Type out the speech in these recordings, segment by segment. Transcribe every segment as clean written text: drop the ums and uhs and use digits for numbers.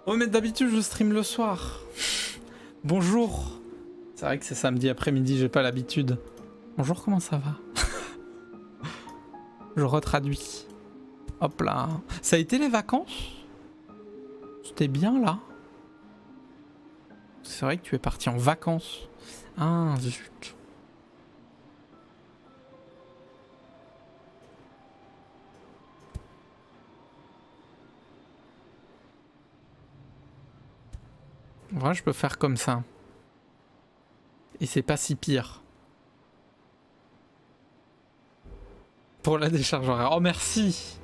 Oh mais d'habitude je stream le soir. Bonjour. C'est vrai que c'est samedi après-midi, j'ai pas l'habitude. Bonjour, comment ça va? Je retraduis. Hop là. Ça a été les vacances? C'était bien là. C'est vrai que tu es parti en vacances. Ah zut. En vrai, je peux faire comme ça. Et c'est pas si pire. Pour la décharge horaire. Oh merci.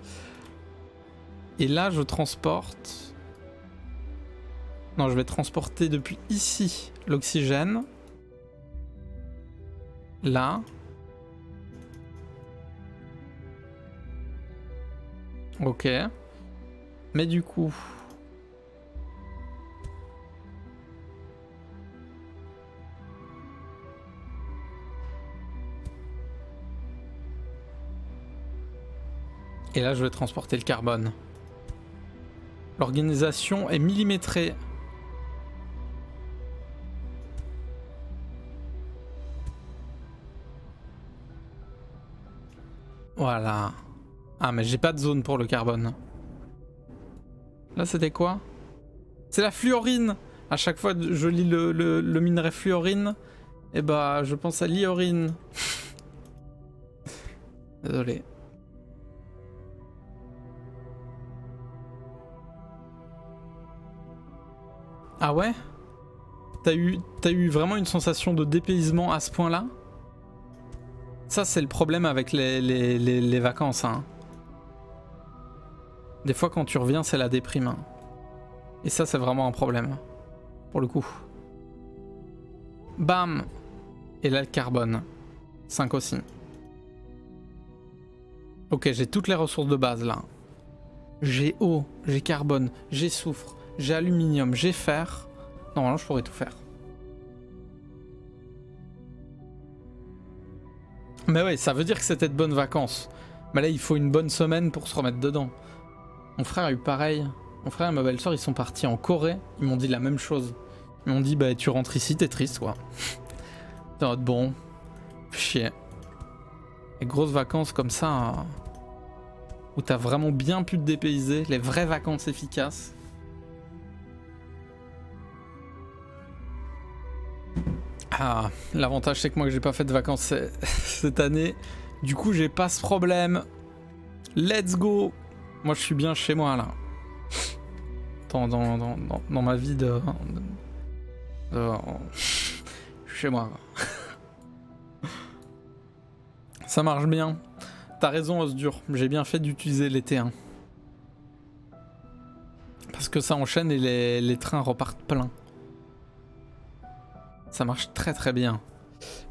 Et là, je transporte... Non, je vais transporter depuis ici l'oxygène. Là. Ok. Mais du coup... Et là, je vais transporter le carbone. L'organisation est millimétrée. Voilà. Ah, mais j'ai pas de zone pour le carbone. Là, c'était quoi? C'est la fluorine. À chaque fois que je lis le minerai fluorine, et bah, je pense à l'iorine. Désolé. Ah ouais? T'as eu vraiment une sensation de dépaysement à ce point-là? Ça, c'est le problème avec les vacances. Hein. Des fois, quand tu reviens, c'est la déprime. Hein. Et ça, c'est vraiment un problème. Pour le coup. Bam! Et là, le carbone. 5 aussi. Ok, j'ai toutes les ressources de base, là. J'ai eau, j'ai carbone, j'ai soufre, j'ai aluminium, j'ai fer. Normalement, je pourrais tout faire. Mais ouais, ça veut dire que c'était de bonnes vacances. Mais là, il faut une bonne semaine pour se remettre dedans. Mon frère a eu pareil. Mon frère et ma belle-sœur, ils sont partis en Corée. Ils m'ont dit la même chose. Ils m'ont dit, bah, tu rentres ici, t'es triste, quoi. T'es en mode, bon, chier. Les grosses vacances comme ça, où t'as vraiment bien pu te dépayser, les vraies vacances efficaces. Ah, l'avantage c'est que moi j'ai pas fait de vacances cette année. Du coup j'ai pas ce problème. Let's go. Moi je suis bien chez moi là. Dans ma vie de chez moi. Ça marche bien. T'as raison Osdur, j'ai bien fait d'utiliser les T1. Parce que ça enchaîne et les trains repartent pleins. Ça marche très très bien.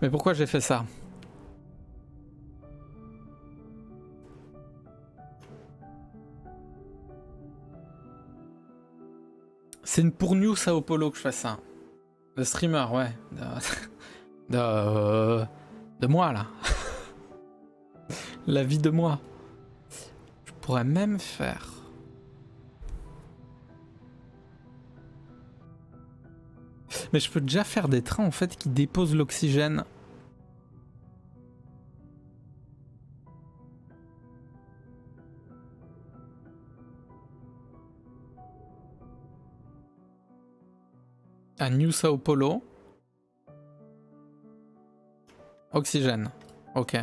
Mais pourquoi j'ai fait ça? C'est pour New Sao Paulo que je fais ça. Le streamer, ouais. De moi là. La vie de moi. Je pourrais même faire... Mais je peux déjà faire des trains en fait qui déposent l'oxygène. À New Sao Paulo. Oxygène. Ok.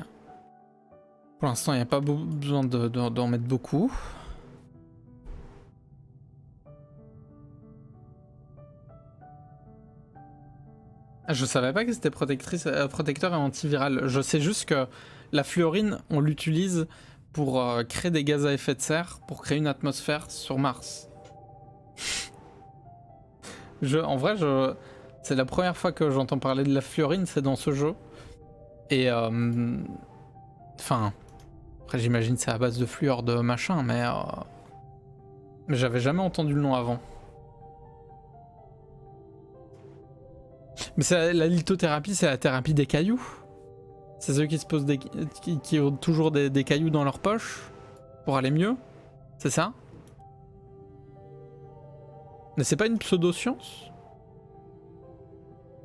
Pour l'instant, il n'y a pas besoin d'en mettre beaucoup. Je savais pas que c'était protecteur et antiviral. Je sais juste que la fluorine, on l'utilise pour créer des gaz à effet de serre, pour créer une atmosphère sur Mars. En vrai, c'est la première fois que j'entends parler de la fluorine, c'est dans ce jeu. Et enfin, après j'imagine c'est à base de fluor de machin, mais j'avais jamais entendu le nom avant. Mais la lithothérapie, c'est la thérapie des cailloux. C'est ceux qui se posent qui ont toujours des cailloux dans leur poche pour aller mieux. C'est ça? Mais c'est pas une pseudo-science?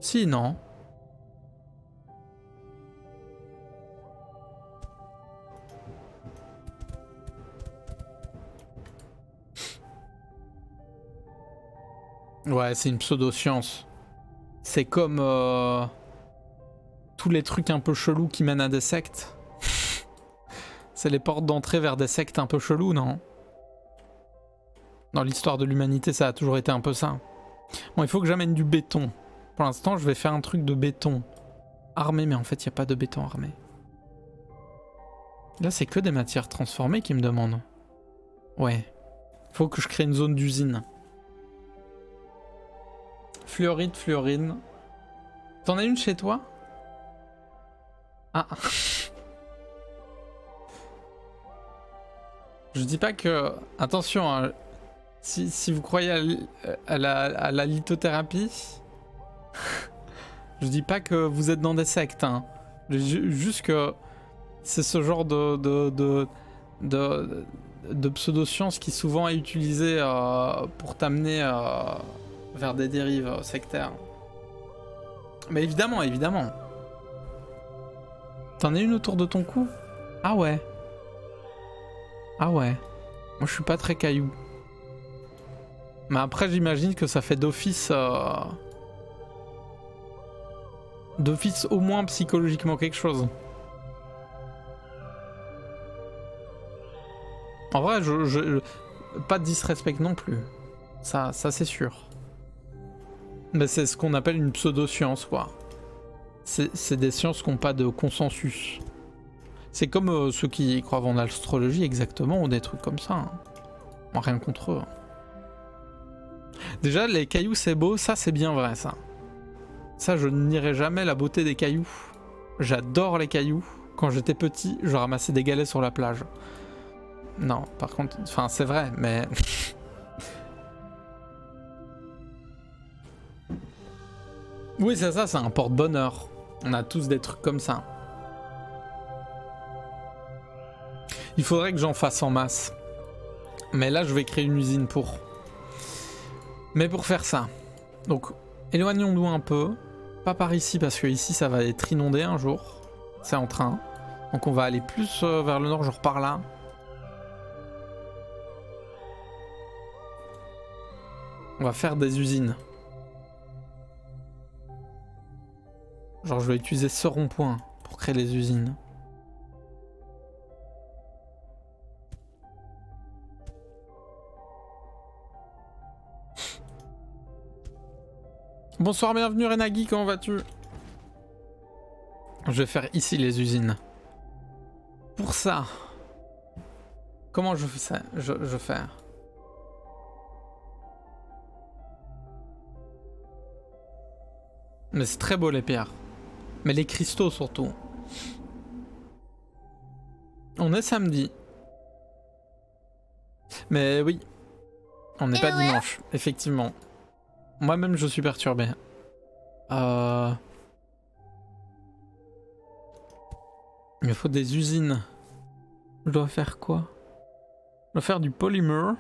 Si, non. Ouais, c'est une pseudo-science. C'est comme tous les trucs un peu chelous qui mènent à des sectes. C'est les portes d'entrée vers des sectes un peu chelous, non? Dans l'histoire de l'humanité, ça a toujours été un peu ça. Bon, il faut que j'amène du béton. Pour l'instant, je vais faire un truc de béton armé, mais en fait, il n'y a pas de béton armé. Là, c'est que des matières transformées qui me demandent. Ouais. Faut que je crée une zone d'usine. Fluorite, fluorine. T'en as une chez toi? Ah. Je dis pas que... Attention, hein. Si vous croyez à la lithothérapie, je dis pas que vous êtes dans des sectes, hein. Juste que c'est ce genre de pseudo-science qui souvent est utilisé pour t'amener vers des dérives sectaires. Mais évidemment, évidemment. T'en as une autour de ton cou? Ah ouais. Ah ouais. Moi je suis pas très caillou. Mais après j'imagine que ça fait d'office... d'office au moins psychologiquement quelque chose. En vrai, pas de disrespect non plus. Ça c'est sûr. Mais c'est ce qu'on appelle une pseudo-science, quoi. C'est des sciences qui n'ont pas de consensus. C'est comme ceux qui croient en astrologie, exactement, ou des trucs comme ça. Hein. Rien contre eux. Déjà, les cailloux, c'est beau, ça c'est bien vrai, ça. Ça, je nierai jamais la beauté des cailloux. J'adore les cailloux. Quand j'étais petit, je ramassais des galets sur la plage. Non, par contre, enfin, c'est vrai, mais... Oui, c'est ça, c'est un porte-bonheur. On a tous des trucs comme ça. Il faudrait que j'en fasse en masse. Mais là, je vais créer une usine pour. Mais pour faire ça. Donc, éloignons-nous un peu. Pas par ici, parce que ici, ça va être inondé un jour. C'est en train. Donc, on va aller plus vers le nord, genre par là. On va faire des usines. Genre, je vais utiliser ce rond-point pour créer les usines. Bonsoir, bienvenue Renagi, comment vas-tu? Je vais faire ici les usines. Pour ça, comment je fais ça? Je fais. Mais c'est très beau les pierres. Mais les cristaux surtout. On est samedi. Mais oui, on n'est pas dimanche, effectivement. Moi-même je suis perturbé. Il me faut des usines. Je dois faire quoi? Je dois faire du polymère.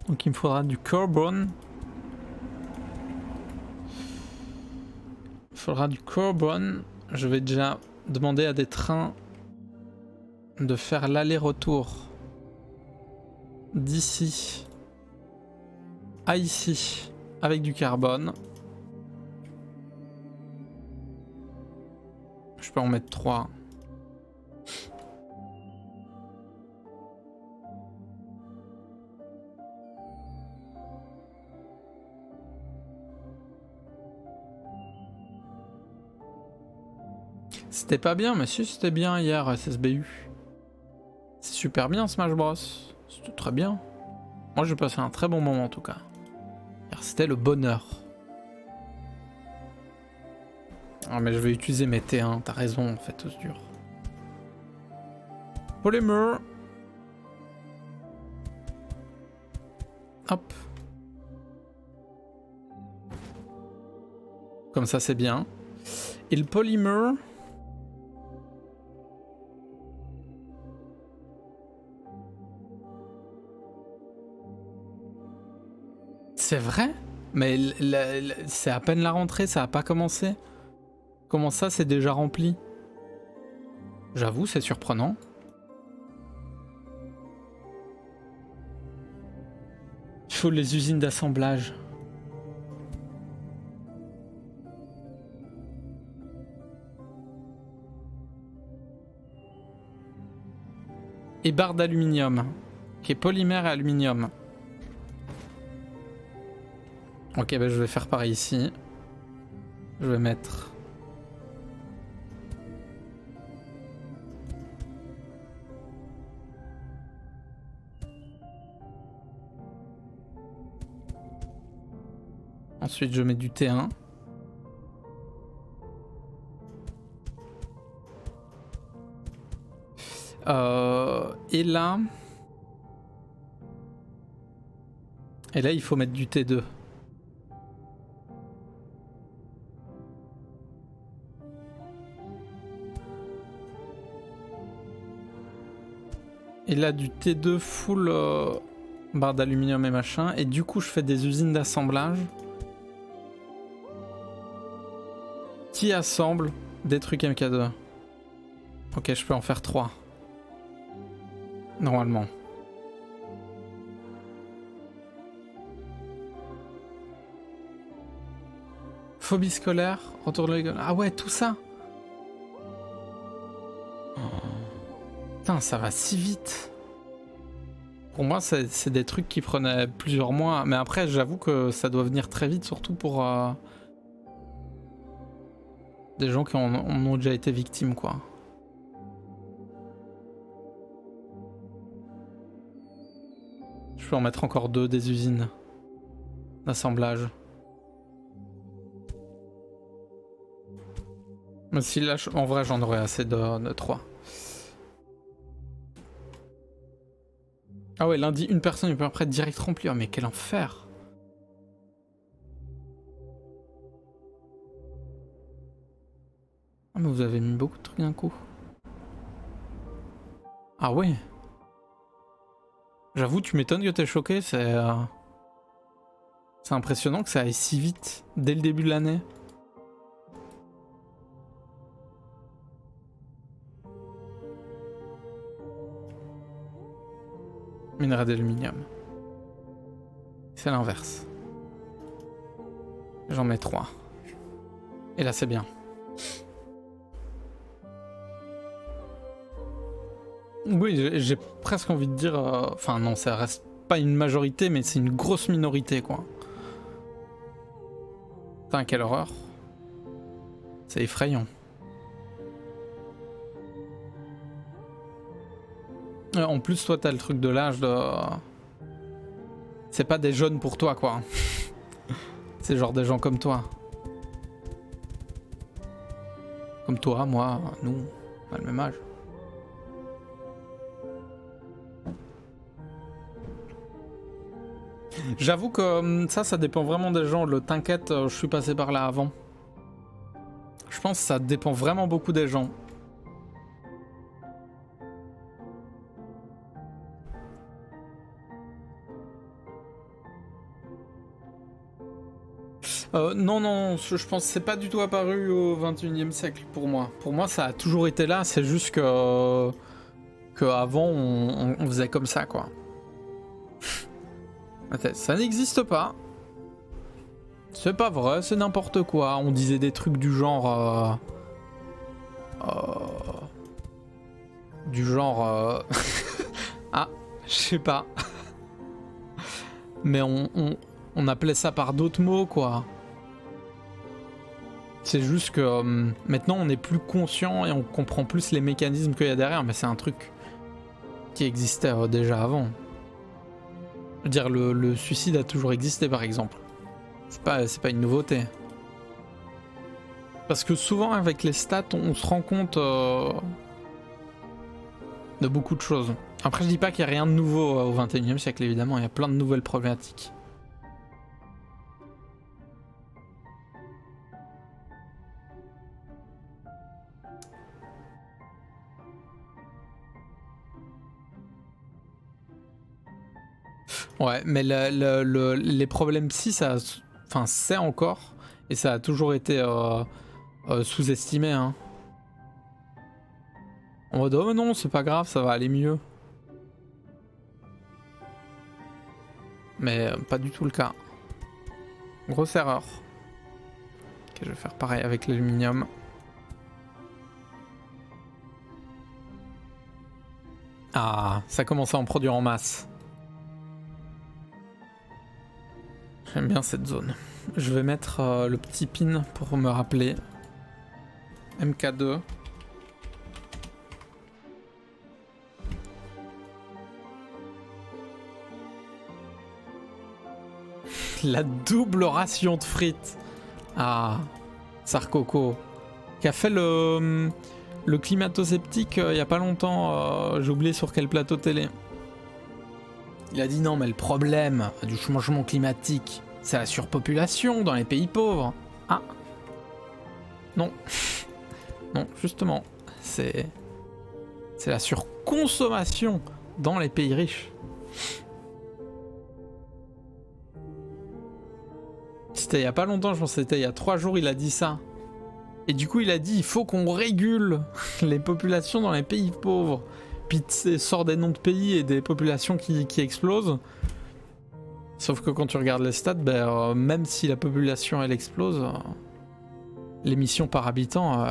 Donc il me faudra du carbone. Il faudra du carbone. Je vais déjà demander à des trains de faire l'aller-retour d'ici à ici avec du carbone. Je peux en mettre 3. C'était pas bien, mais si c'était bien hier, SSBU. C'est super bien Smash Bros. C'était très bien. Moi j'ai passé un très bon moment en tout cas. C'était le bonheur. Ah mais je vais utiliser mes T1, t'as raison en fait, c'est dur. Polymer. Hop. Comme ça c'est bien. Et le polymer... C'est vrai? Mais c'est à peine la rentrée, ça a pas commencé. Comment ça, c'est déjà rempli? J'avoue, c'est surprenant. Il faut les usines d'assemblage. Et barre d'aluminium. Qui est polymère et aluminium. Ok, bah je vais faire pareil ici. Je vais mettre... Ensuite, je mets du T1. Et là... Et là, il faut mettre du T2. Et là, du T2 full barre d'aluminium et machin. Et du coup, je fais des usines d'assemblage qui assemblent des trucs MK2. Ok, je peux en faire 3. Normalement. Phobie scolaire, retour de l'école. Ah ouais, tout ça. Putain, ça va si vite. Pour moi, c'est des trucs qui prenaient plusieurs mois. Mais après, j'avoue que ça doit venir très vite, surtout pour des gens qui en ont déjà été victimes, quoi. Je peux en mettre encore 2 des usines d'assemblage. Mais si là, en vrai, j'en aurais assez de 3. Ah ouais, lundi, une personne, et puis après, direct rempli. Oh, mais quel enfer! Ah, mais vous avez mis beaucoup de trucs d'un coup. Ah ouais. J'avoue, tu m'étonnes que t'es choqué, c'est impressionnant que ça aille si vite, dès le début de l'année. Minerai d'aluminium. C'est l'inverse. J'en mets 3. Et là, c'est bien. Oui, j'ai presque envie de dire... Enfin non, ça reste pas une majorité, mais c'est une grosse minorité, quoi. Putain, quelle horreur. C'est effrayant. En plus, toi, t'as le truc de l'âge de... C'est pas des jeunes pour toi, quoi. C'est genre des gens comme toi. Comme toi, moi, nous, on a le même âge. J'avoue que ça dépend vraiment des gens. Le t'inquiète, je suis passé par là avant. Je pense que ça dépend vraiment beaucoup des gens. Non, non, je pense que c'est pas du tout apparu au 21e siècle pour moi. Pour moi, ça a toujours été là, c'est juste que avant on faisait comme ça, quoi. Ça n'existe pas. C'est pas vrai, c'est n'importe quoi. On disait des trucs du genre... ah, je sais pas. Mais on appelait ça par d'autres mots, quoi. C'est juste que maintenant on est plus conscient et on comprend plus les mécanismes qu'il y a derrière, mais c'est un truc qui existait déjà avant. Je veux dire, le suicide a toujours existé, par exemple. C'est pas une nouveauté. Parce que souvent avec les stats, on se rend compte de beaucoup de choses. Après, je dis pas qu'il n'y a rien de nouveau au 21e siècle, évidemment, il y a plein de nouvelles problématiques. Ouais, mais les problèmes psy, ça, enfin, c'est encore, et ça a toujours été sous-estimé. Hein. En mode, oh non, c'est pas grave, ça va aller mieux. Mais pas du tout le cas. Grosse erreur. Ok, je vais faire pareil avec l'aluminium. Ah, ça commence à en produire en masse. J'aime bien cette zone. Je vais mettre le petit pin pour me rappeler. MK2. La double ration de frites. Ah, Sarkoko. Qui a fait le climato-sceptique il y a pas longtemps. J'ai oublié sur quel plateau télé. Il a dit non, mais le problème du changement climatique, c'est la surpopulation dans les pays pauvres. Ah. Non. Non, justement. C'est la surconsommation dans les pays riches. C'était il y a pas longtemps, je pense que c'était il y a 3 jours, il a dit ça. Et du coup, il a dit il faut qu'on régule les populations dans les pays pauvres. Puis il sort des noms de pays et des populations qui explosent. Sauf que quand tu regardes les stats, même si la population elle explose, l'émission par habitant,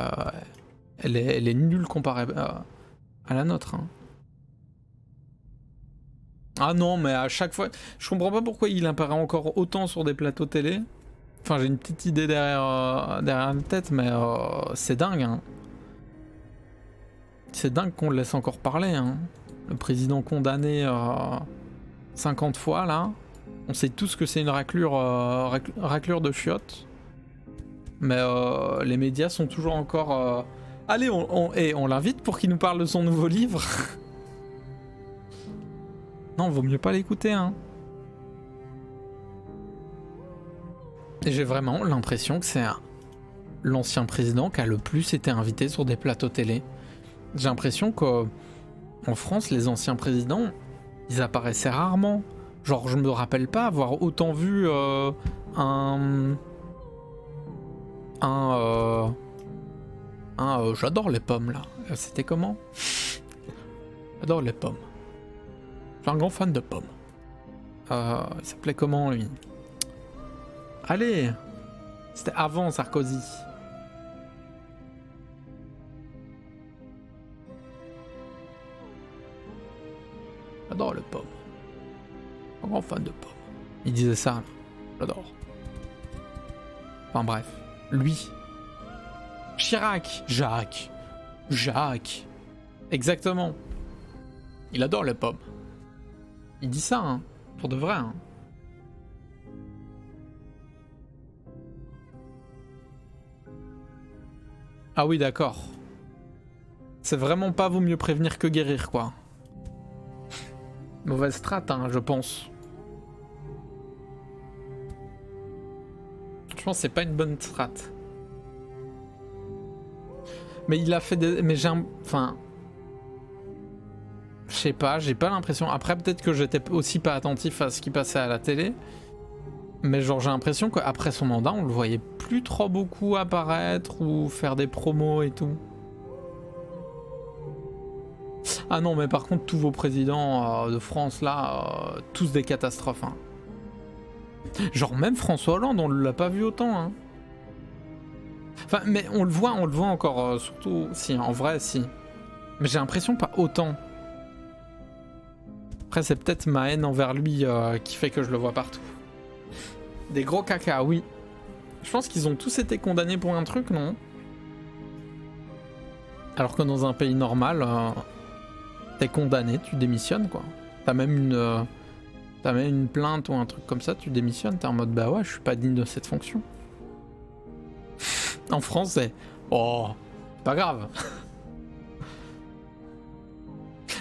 elle est nulle comparée à la nôtre. Hein. Ah non, mais à chaque fois, je comprends pas pourquoi il apparaît encore autant sur des plateaux télé. Enfin, j'ai une petite idée derrière la tête, mais c'est dingue. Hein. C'est dingue qu'on le laisse encore parler. Hein. Le président condamné 50 fois, là. On sait tous que c'est une raclure de chiottes. Mais les médias sont toujours encore... Allez, on l'invite pour qu'il nous parle de son nouveau livre. Non, vaut mieux pas l'écouter, hein. Et j'ai vraiment l'impression que c'est l'ancien président qui a le plus été invité sur des plateaux télé. J'ai l'impression qu'en France, les anciens présidents, ils apparaissaient rarement. Genre, je me rappelle pas avoir autant vu j'adore les pommes, là. C'était comment? J'adore les pommes. Je suis un grand fan de pommes. Il s'appelait comment, lui? Allez! C'était avant Sarkozy. J'adore les pommes. Un grand fan de pommes. Il disait ça, là. J'adore. Enfin bref. Lui. Chirac. Jacques. Exactement. Il adore les pommes. Il dit ça, hein. Pour de vrai, hein. Ah oui, d'accord. C'est vraiment pas vaut mieux prévenir que guérir, quoi. Mauvaise strat, hein, je pense. Je pense que c'est pas une bonne strat. Mais il a fait des... Mais j'ai un... Enfin... Je sais pas, j'ai pas l'impression... Après, peut-être que j'étais aussi pas attentif à ce qui passait à la télé. Mais genre, j'ai l'impression qu'après son mandat, on le voyait plus trop beaucoup apparaître ou faire des promos et tout. Ah non, mais par contre, tous vos présidents de France, là, tous des catastrophes. Hein. Genre, même François Hollande, on l'a pas vu autant. Hein. Enfin, mais on le voit encore, surtout... Si, en vrai, si. Mais j'ai l'impression pas autant. Après, c'est peut-être ma haine envers lui qui fait que je le vois partout. Des gros caca, oui. Je pense qu'ils ont tous été condamnés pour un truc, non? Alors que dans un pays normal, t'es condamné, tu démissionnes, quoi. T'as même une plainte ou un truc comme ça, tu démissionnes, t'es en mode bah ouais, je suis pas digne de cette fonction. En France, c'est... Oh, pas grave.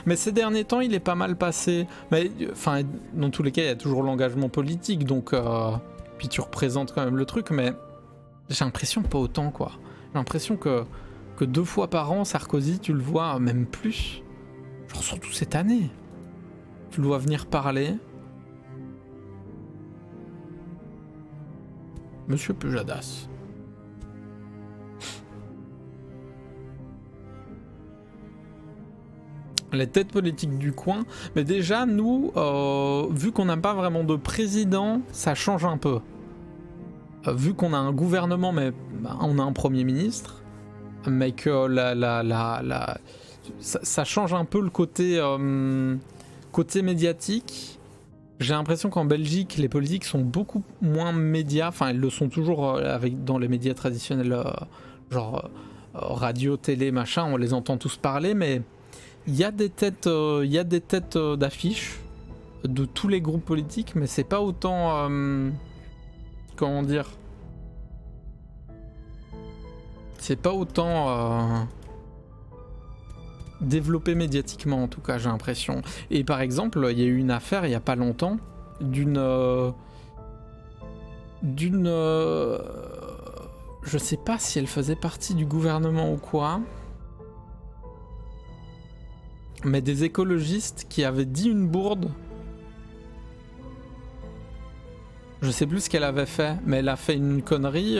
Mais ces derniers temps, il est pas mal passé. Mais, enfin, dans tous les cas, il y a toujours l'engagement politique, donc... Puis tu représentes quand même le truc, mais... J'ai l'impression pas autant, quoi. J'ai l'impression que 2 fois par an, Sarkozy, tu le vois, même plus. Genre surtout cette année. Tu le vois venir parler. Monsieur Pujadas. Les têtes politiques du coin. Mais déjà, nous, vu qu'on n'a pas vraiment de président, ça change un peu. Vu qu'on a un gouvernement, mais on a un premier ministre, mais que ça change un peu le côté médiatique. J'ai l'impression qu'en Belgique, les politiques sont beaucoup moins médias. Enfin, elles le sont toujours dans les médias traditionnels, genre radio, télé, machin. On les entend tous parler, mais il y a des têtes d'affiches de tous les groupes politiques, mais c'est pas autant. Comment dire? C'est pas autant développé médiatiquement, en tout cas, j'ai l'impression. Et par exemple, il y a eu une affaire il y a pas longtemps d'une je sais pas si elle faisait partie du gouvernement ou quoi, mais des écologistes qui avaient dit une bourde. Je sais plus ce qu'elle avait fait, mais elle a fait une connerie.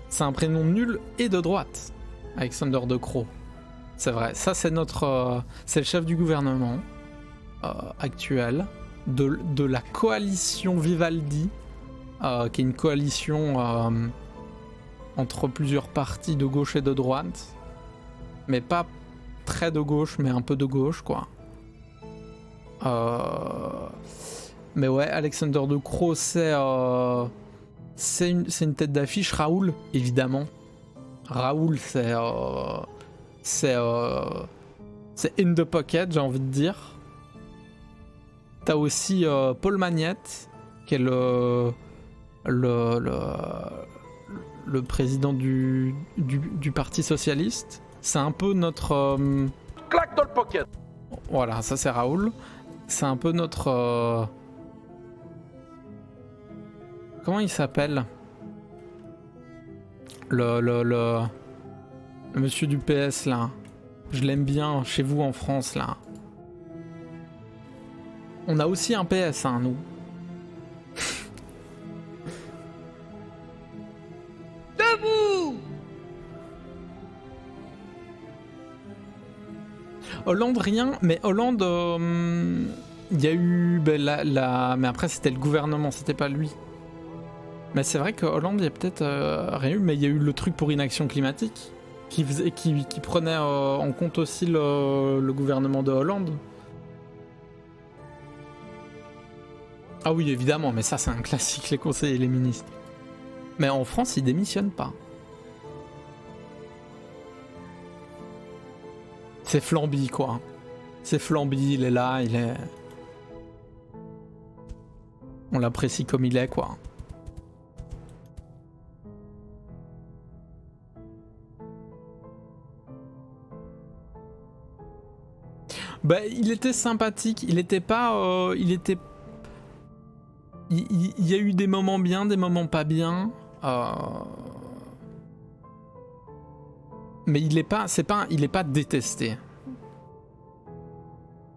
C'est un prénom nul et de droite, Alexander De Croo. C'est vrai, ça c'est c'est le chef du gouvernement actuel de la coalition Vivaldi, qui est une coalition entre plusieurs partis de gauche et de droite, mais pas très de gauche, mais un peu de gauche, quoi. Mais ouais, Alexander De Croo, c'est une tête d'affiche. Raoul, évidemment. Raoul, c'est in the pocket, j'ai envie de dire. T'as aussi Paul Magnette, qui est le président du Parti Socialiste. C'est un peu notre... Claque dans le pocket. Voilà, ça c'est Raoul. C'est un peu notre... Comment il s'appelle? Le monsieur du PS, là. Je l'aime bien, chez vous en France, là. On a aussi un PS, hein, nous. Debout. Hollande, rien, mais Hollande... il y a eu... mais après, c'était le gouvernement, c'était pas lui. Mais c'est vrai que Hollande, il y a peut-être rien eu, mais il y a eu le truc pour inaction climatique qui prenait en compte aussi le gouvernement de Hollande. Ah oui, évidemment, mais ça c'est un classique, les conseillers et les ministres. Mais en France, ils démissionnent pas. C'est Flamby, quoi. C'est Flamby, il est là, on l'apprécie comme il est, quoi. Bah, il était sympathique, il était pas... il y a eu des moments bien, des moments pas bien. Mais il est pas détesté.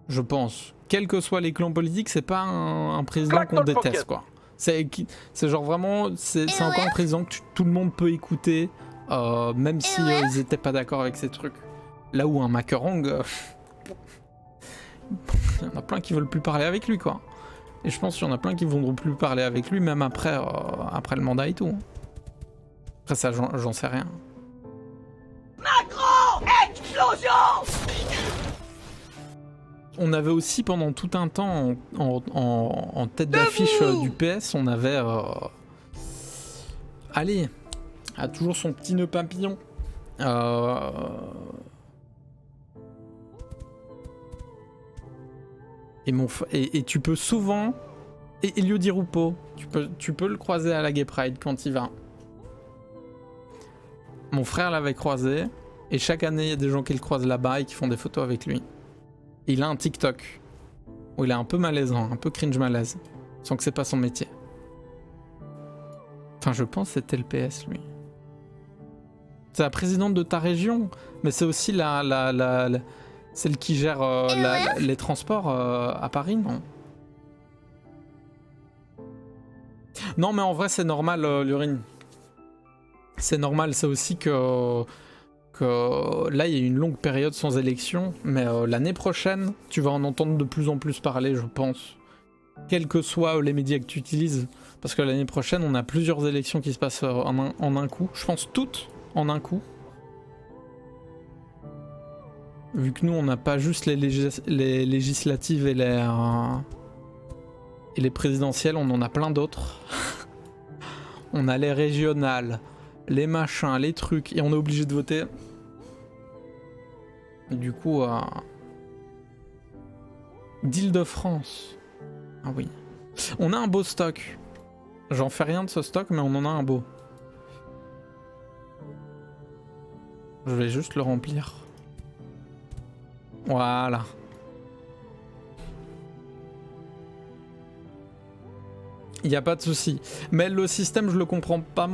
Je pense. Quels que soient les clans politiques, c'est pas un président qu'on déteste, quoi. C'est genre vraiment... C'est encore un président que tout le monde peut écouter, même si ils étaient pas d'accord avec ces trucs. Là où un Macron... il y en a plein qui veulent plus parler avec lui, quoi. Et je pense qu'il y en a plein qui voudront plus parler avec lui, même après le mandat et tout. Après ça, j'en sais rien. Macron, explosion. On avait aussi pendant tout un temps en tête d'affiche du PS, on avait... Allez, a toujours son petit nœud papillon. Et tu peux souvent... Et Elio Di Rupo, tu peux le croiser à la Gay Pride quand il va. Mon frère l'avait croisé, et chaque année, il y a des gens qui le croisent là-bas et qui font des photos avec lui. Et il a un TikTok, où il est un peu malaisant, un peu cringe malaise, sans que c'est pas son métier. Enfin, je pense que c'était le PS, lui. C'est la présidente de ta région, mais c'est aussi celle qui gère les transports à Paris, non? Non, mais en vrai, c'est normal, l'urine. C'est normal, c'est aussi que là, il y a une longue période sans élection, mais l'année prochaine, tu vas en entendre de plus en plus parler, je pense. Quels que soient les médias que tu utilises. Parce que l'année prochaine, on a plusieurs élections qui se passent en un coup. Je pense toutes en un coup. Vu que nous, on n'a pas juste les législatives et les présidentielles, on en a plein d'autres. On a les régionales, les machins, les trucs, et on est obligé de voter. Et du coup, d'Île-de-France. Ah oui. On a un beau stock. J'en fais rien de ce stock, mais on en a un beau. Je vais juste le remplir. Voilà. Il n'y a pas de souci. Mais le système, je le comprends pas.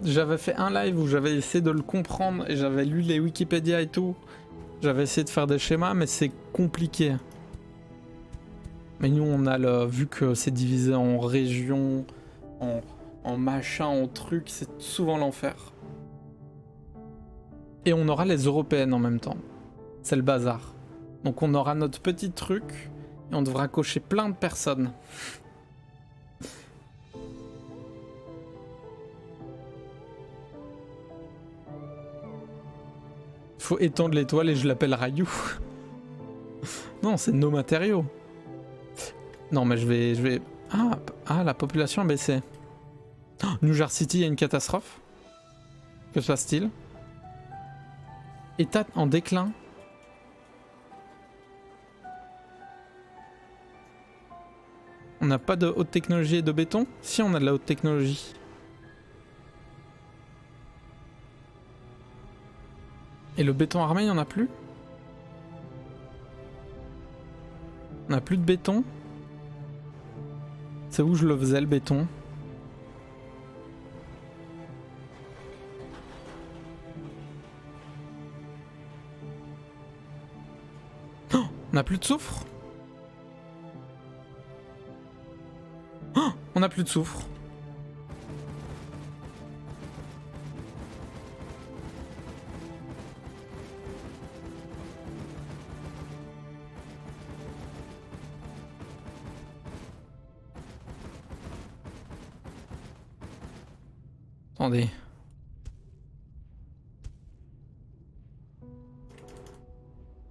J'avais fait un live où j'avais essayé de le comprendre et j'avais lu les Wikipédia et tout. J'avais essayé de faire des schémas, mais c'est compliqué. Mais nous, on a vu que c'est divisé en régions, en machin, en trucs, c'est souvent l'enfer. Et on aura les européennes en même temps. C'est le bazar. Donc on aura notre petit truc et on devra cocher plein de personnes. Faut étendre l'étoile et je l'appelle Rayou. Non, c'est nos matériaux. Non, mais je vais... Ah, la population a baissé. Oh, New York City, il y a une catastrophe. Que se passe-t-il? État en déclin. On n'a pas de haute technologie et de béton? Si, on a de la haute technologie. Et le béton armé, il n'y en a plus? On n'a plus de béton? C'est où je le faisais, le béton? Oh, on n'a plus de soufre? Oh, on n'a plus de soufre. Attendez.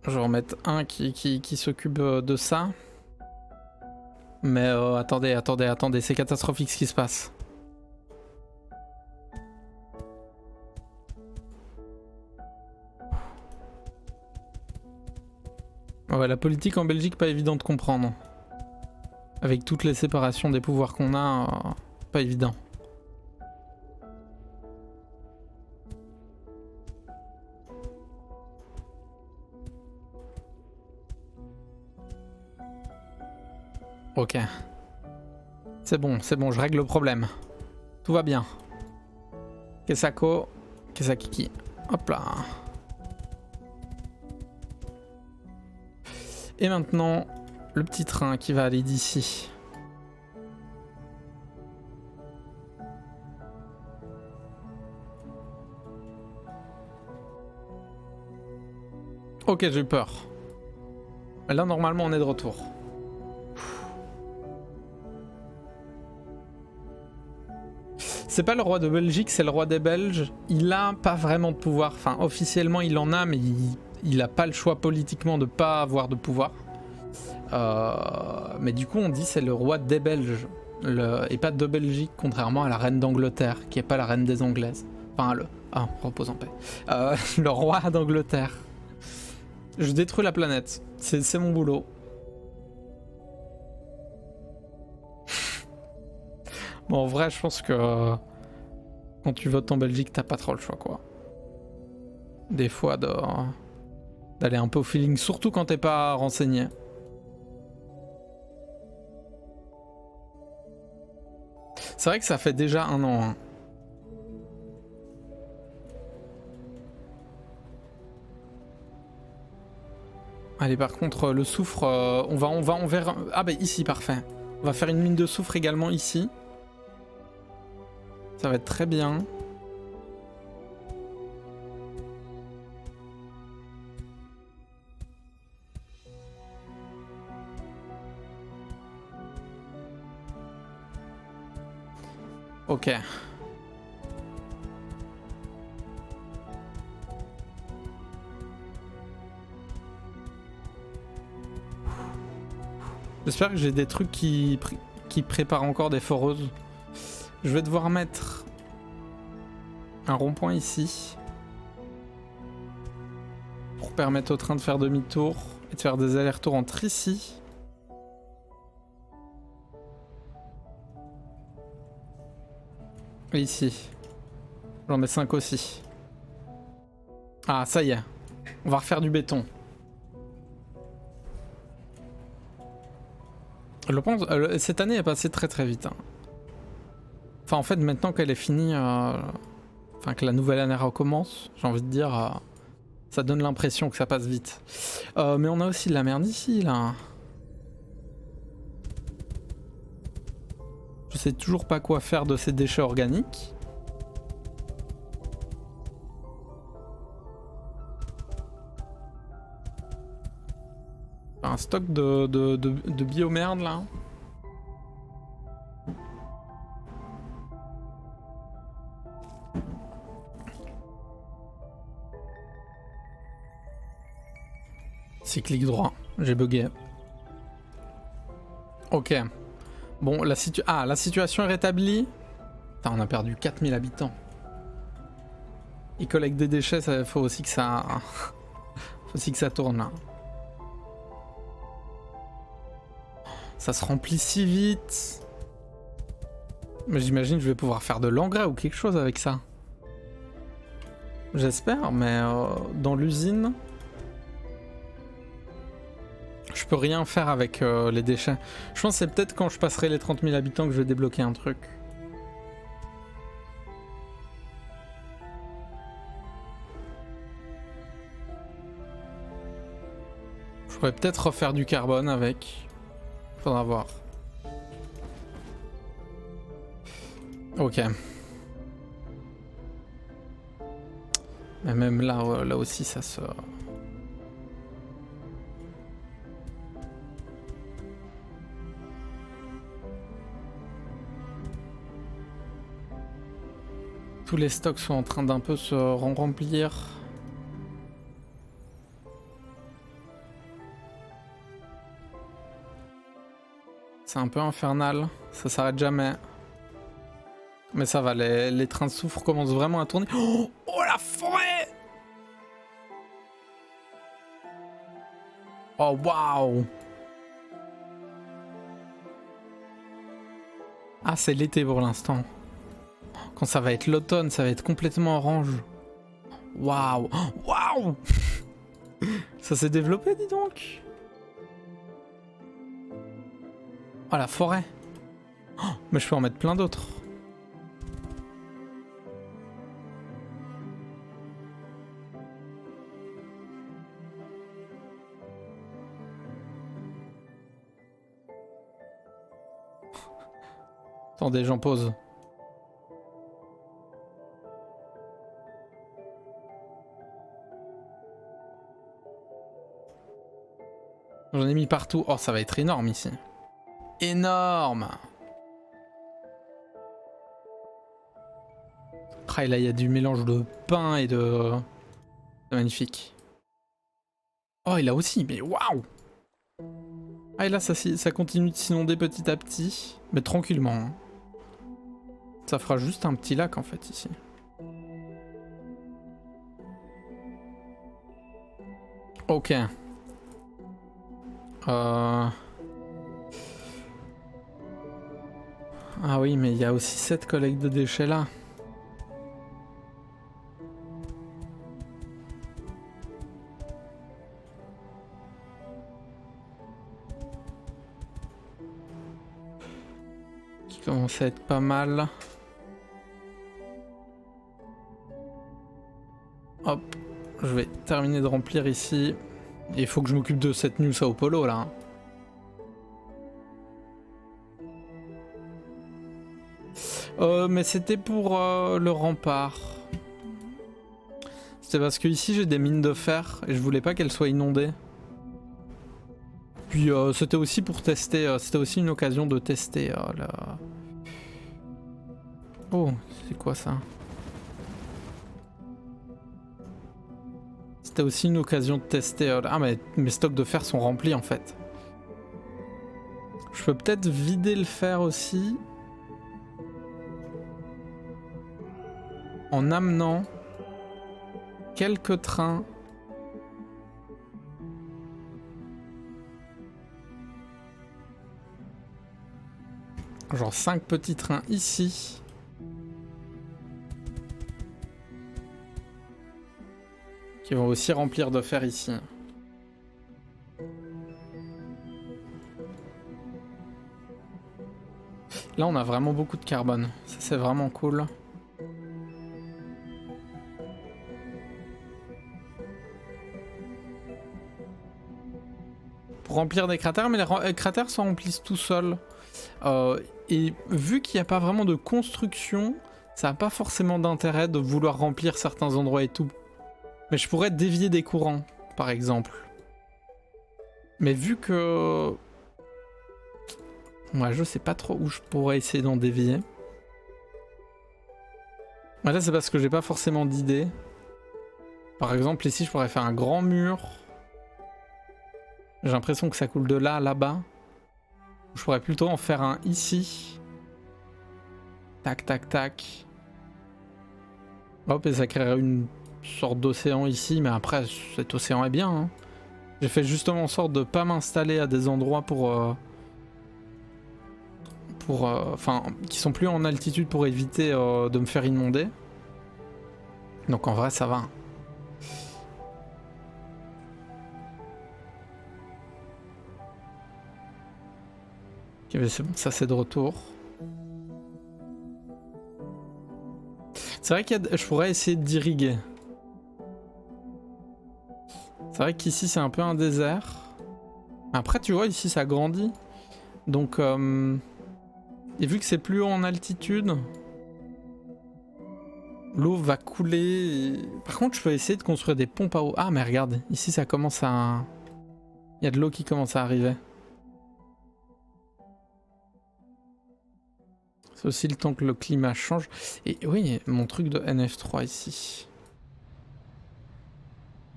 Je vais remettre un qui s'occupe de ça. Mais attendez, c'est catastrophique ce qui se passe. Ouais, la politique en Belgique, pas évident de comprendre. Avec toutes les séparations des pouvoirs qu'on a, pas évident. Ok. C'est bon, je règle le problème. Tout va bien. Kesako, Kesakiki. Hop là. Et maintenant, le petit train qui va aller d'ici. Ok, j'ai eu peur. Là, normalement, on est de retour. C'est pas le roi de Belgique, c'est le roi des Belges. Il a pas vraiment de pouvoir. Enfin, officiellement, il en a, mais il a pas le choix politiquement de pas avoir de pouvoir. Mais du coup, on dit c'est le roi des Belges. Et pas de Belgique, contrairement à la reine d'Angleterre, qui est pas la reine des Anglaises. Enfin, repose en paix. Le roi d'Angleterre. Je détruis la planète. C'est mon boulot. Bon, en vrai, je pense que quand tu votes en Belgique, t'as pas trop le choix, quoi. Des fois, d'aller un peu au feeling, surtout quand t'es pas renseigné. C'est vrai que ça fait déjà 1 an. Hein. Allez, par contre, le soufre, on verra... Ah bah ici, parfait. On va faire une mine de soufre également ici. Ça va être très bien. Ok. J'espère que j'ai des trucs qui préparent encore des foreuses. Je vais devoir mettre un rond-point ici pour permettre au train de faire demi-tour et de faire des allers-retours entre ici. Et ici. J'en mets 5 aussi. Ah, ça y est. On va refaire du béton. Je pense, cette année est passée très très vite. Hein. Enfin, en fait, maintenant qu'elle est finie, enfin que la nouvelle année recommence, j'ai envie de dire, ça donne l'impression que ça passe vite. Mais on a aussi de la merde ici, là. Je sais toujours pas quoi faire de ces déchets organiques. Un stock de biomerde là. C'est clic droit, j'ai bugué. Ok. Bon, la situation est rétablie. Putain, on a perdu 4000 habitants. Ils collectent des déchets, il faut aussi que ça... faut aussi que ça tourne là. Ça se remplit si vite. Mais j'imagine que je vais pouvoir faire de l'engrais ou quelque chose avec ça. J'espère, mais dans l'usine... Je peux rien faire avec les déchets. Je pense que c'est peut-être quand je passerai les 30 000 habitants que je vais débloquer un truc. Je pourrais peut-être refaire du carbone avec. Faudra voir. Ok. Mais même là, là aussi ça se... Tous les stocks sont en train d'un peu se remplir. C'est un peu infernal, ça s'arrête jamais. Mais ça va, les trains de soufre commencent vraiment à tourner. Oh, oh la forêt! Oh waouh! Ah, c'est l'été pour l'instant. Quand ça va être l'automne, ça va être complètement orange. Waouh! Waouh! Ça s'est développé, dis donc! Oh, la forêt! Oh, mais je peux en mettre plein d'autres. Attendez, j'en pose. J'en ai mis partout. Oh, ça va être énorme ici. Énorme! Ah, et là, il y a du mélange de pain et de... C'est magnifique. Oh, et là aussi, mais waouh! Ah, et là, ça continue de s'inonder petit à petit. Mais tranquillement. Hein. Ça fera juste un petit lac, en fait, ici. Ok. Ah oui, mais il y a aussi cette collecte de déchets là. Qui commence à être pas mal. Hop, je vais terminer de remplir ici. Il faut que je m'occupe de cette New Sao Paulo là. Mais c'était pour le rempart. C'était parce que ici j'ai des mines de fer et je voulais pas qu'elles soient inondées. Puis c'était aussi pour tester, c'était aussi une occasion de tester la... Oh, c'est quoi ça? C'était aussi une occasion de tester... Ah mais mes stocks de fer sont remplis en fait. Je peux peut-être vider le fer aussi. En amenant quelques trains. Genre 5 petits trains ici. Qui vont aussi remplir de fer ici. Là on a vraiment beaucoup de carbone. Ça c'est vraiment cool. Pour remplir des cratères, mais les cratères se remplissent tout seuls. Et vu qu'il n'y a pas vraiment de construction, ça n'a pas forcément d'intérêt de vouloir remplir certains endroits et tout. Mais je pourrais dévier des courants, par exemple. Mais vu que... Ouais, je sais pas trop où je pourrais essayer d'en dévier. Ouais, là, c'est parce que j'ai pas forcément d'idée. Par exemple, ici, je pourrais faire un grand mur. J'ai l'impression que ça coule de là à là-bas. Je pourrais plutôt en faire un ici. Tac, tac, tac. Hop, et ça créerait une sorte d'océan ici. Mais après, cet océan est bien. Hein. J'ai fait justement en sorte de pas m'installer à des endroits enfin, qui sont plus en altitude pour éviter de me faire inonder. Donc en vrai, ça va. Ok, c'est bon, ça c'est de retour. C'est vrai qu'il y a... Je pourrais essayer d'irriguer. C'est vrai qu'ici c'est un peu un désert. Après tu vois ici ça grandit. Donc et vu que c'est plus haut en altitude, l'eau va couler. Et... Par contre je peux essayer de construire des pompes à eau. Ah mais regarde, ici ça commence à... Il y a de l'eau qui commence à arriver. C'est aussi le temps que le climat change. Et oui, mon truc de NF3 ici.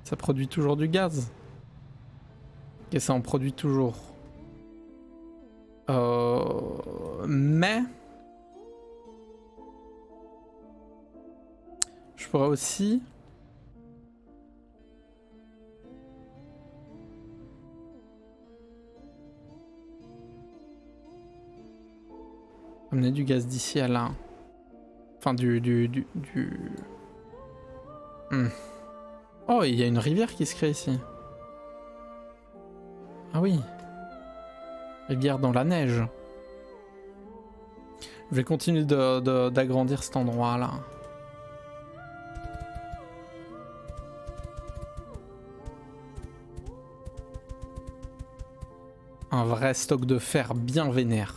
Ça produit toujours du gaz. Et ça en produit toujours. Mais... Je pourrais aussi... amener du gaz d'ici à là. Enfin, Oh, il y a une rivière qui se crée ici. Ah oui. Rivière dans la neige. Je vais continuer d'agrandir cet endroit-là. Un vrai stock de fer bien vénère.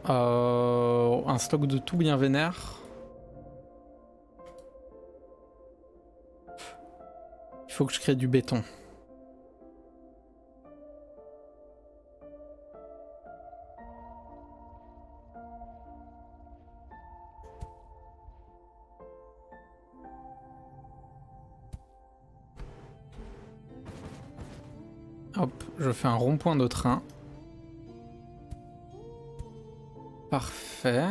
Un stock de tout bien vénère. Il faut que je crée du béton. Hop, je fais un rond-point de train. Parfait.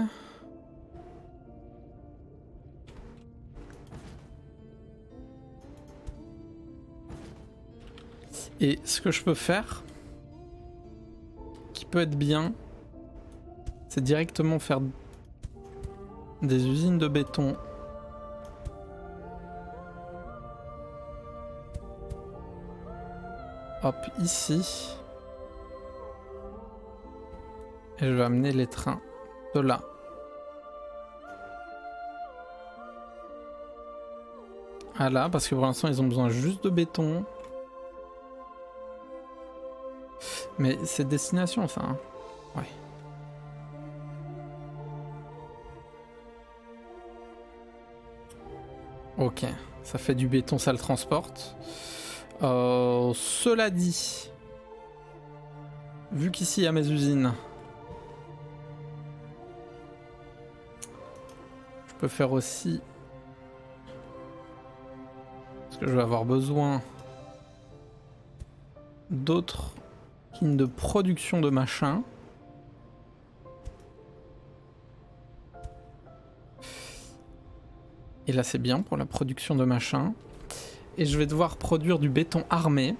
Et ce que je peux faire, qui peut être bien, c'est directement faire des usines de béton. Hop, ici. Et je vais amener les trains de là. À là, parce que pour l'instant ils ont besoin juste de béton. Mais c'est destination ça, hein. Ouais. Ok, ça fait du béton, ça le transporte. Cela dit, vu qu'ici il y a mes usines, je peux faire aussi... Parce que je vais avoir besoin d'autres lignes de production de machin. Et là c'est bien pour la production de machin. Et je vais devoir produire du béton armé.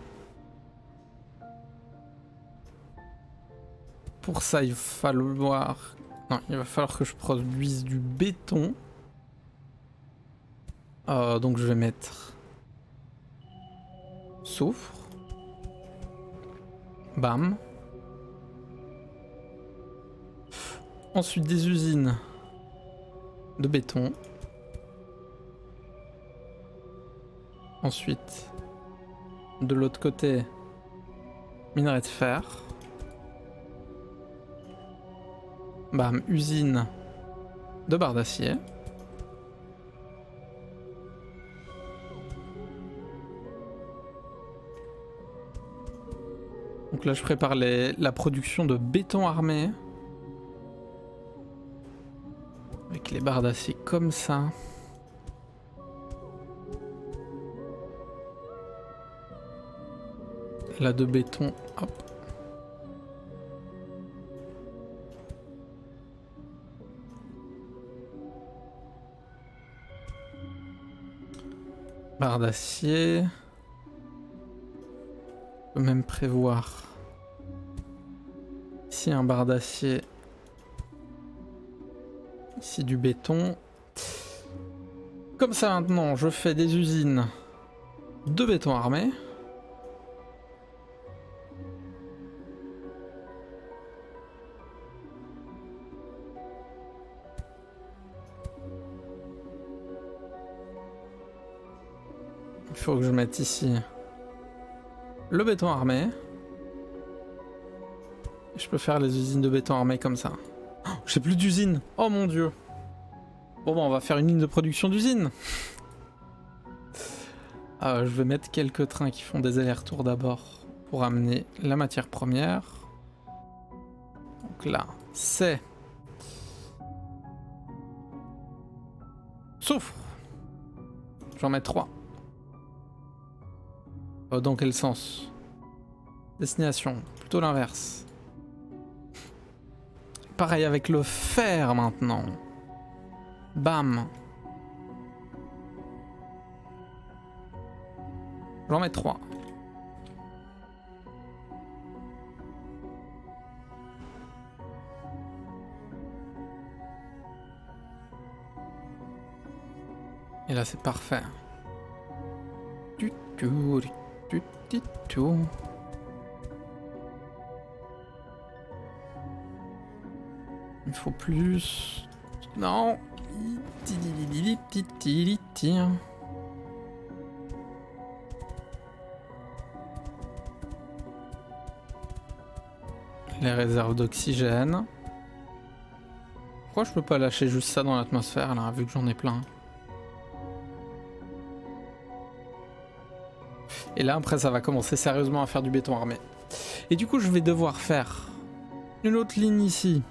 Pour ça il va falloir... Non, il va falloir que je produise du béton. Donc je vais mettre... Soufre. Bam. Ensuite des usines de béton. Ensuite, de l'autre côté, minerai de fer. Bam, usine de barres d'acier. Donc là, je prépare la production de béton armé. Avec les barres d'acier comme ça. Là de béton, hop. Barre d'acier. On peut même prévoir ici un barre d'acier. Ici du béton. Comme ça maintenant, je fais des usines de béton armé. Il faut que je mette ici le béton armé. Je peux faire les usines de béton armé comme ça. Oh, j'ai plus d'usine. Oh mon dieu. Bon, on va faire une ligne de production d'usine. Je vais mettre quelques trains qui font des allers-retours d'abord pour amener la matière première. Donc là, c'est soufre. J'en mets 3. Dans quel sens? Destination, plutôt l'inverse. Pareil avec le fer maintenant. Bam. J'en mets 3. Et là c'est parfait. Il faut plus... Non. Les réserves d'oxygène. Pourquoi je peux pas lâcher juste ça dans l'atmosphère là, vu que j'en ai plein? Et là après ça va commencer sérieusement à faire du béton armé. Et du coup je vais devoir faire une autre ligne ici.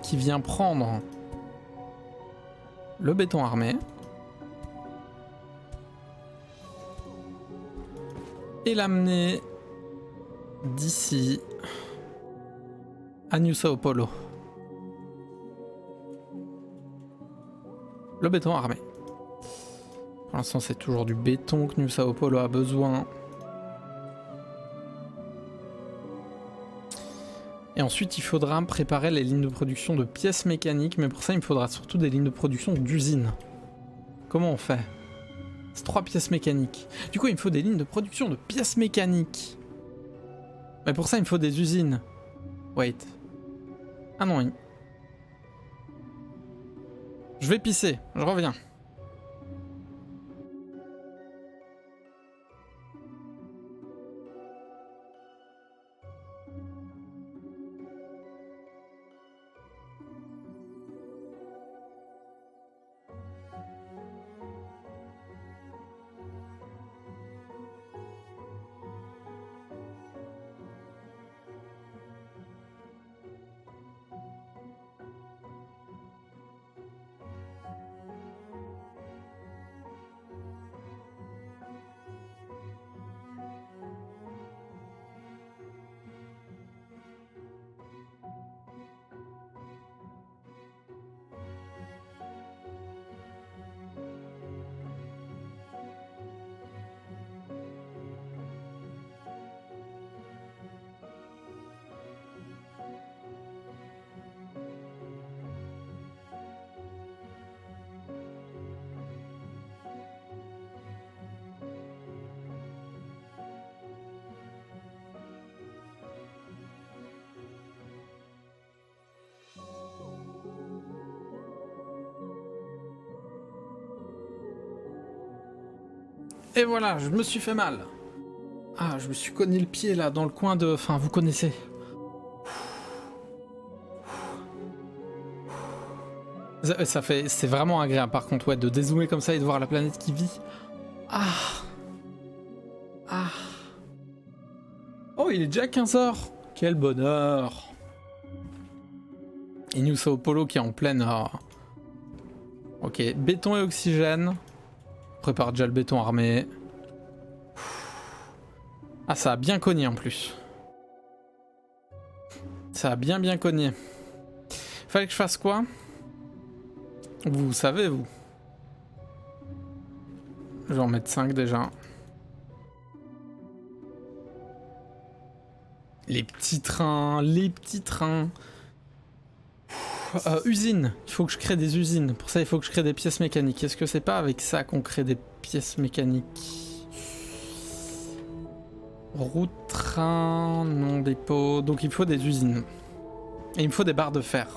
Qui vient prendre le béton armé. Et l'amener d'ici à New Sao Paulo. Le béton armé. Pour l'instant c'est toujours du béton que New Sao Paulo a besoin. Et ensuite il faudra préparer les lignes de production de pièces mécaniques, mais pour ça il me faudra surtout des lignes de production d'usines. Comment on fait? C'est 3 pièces mécaniques. Du coup il me faut des lignes de production de pièces mécaniques. Mais pour ça il me faut des usines. Wait. Ah non. Je vais pisser, je reviens. Et voilà, je me suis fait mal. Ah, je me suis cogné le pied là, dans le coin de... Enfin, vous connaissez. Ça fait... C'est vraiment agréable par contre, ouais, de dézoomer comme ça et de voir la planète qui vit. Ah. Ah. Oh, il est déjà 15h. Quel bonheur. Et New Sao Paulo qui est en pleine... Ok, béton et oxygène. On prépare déjà le béton armé. Ah, ça a bien cogné en plus. Ça a bien cogné. Fallait que je fasse quoi? Vous savez, vous. Je vais en mettre 5 déjà. Les petits trains, les petits trains. Usine. Il faut que je crée des usines. Pour ça, il faut que je crée des pièces mécaniques. Est-ce que c'est pas avec ça qu'on crée des pièces mécaniques? Route, train, non, dépôt. Donc il faut des usines. Et il me faut des barres de fer.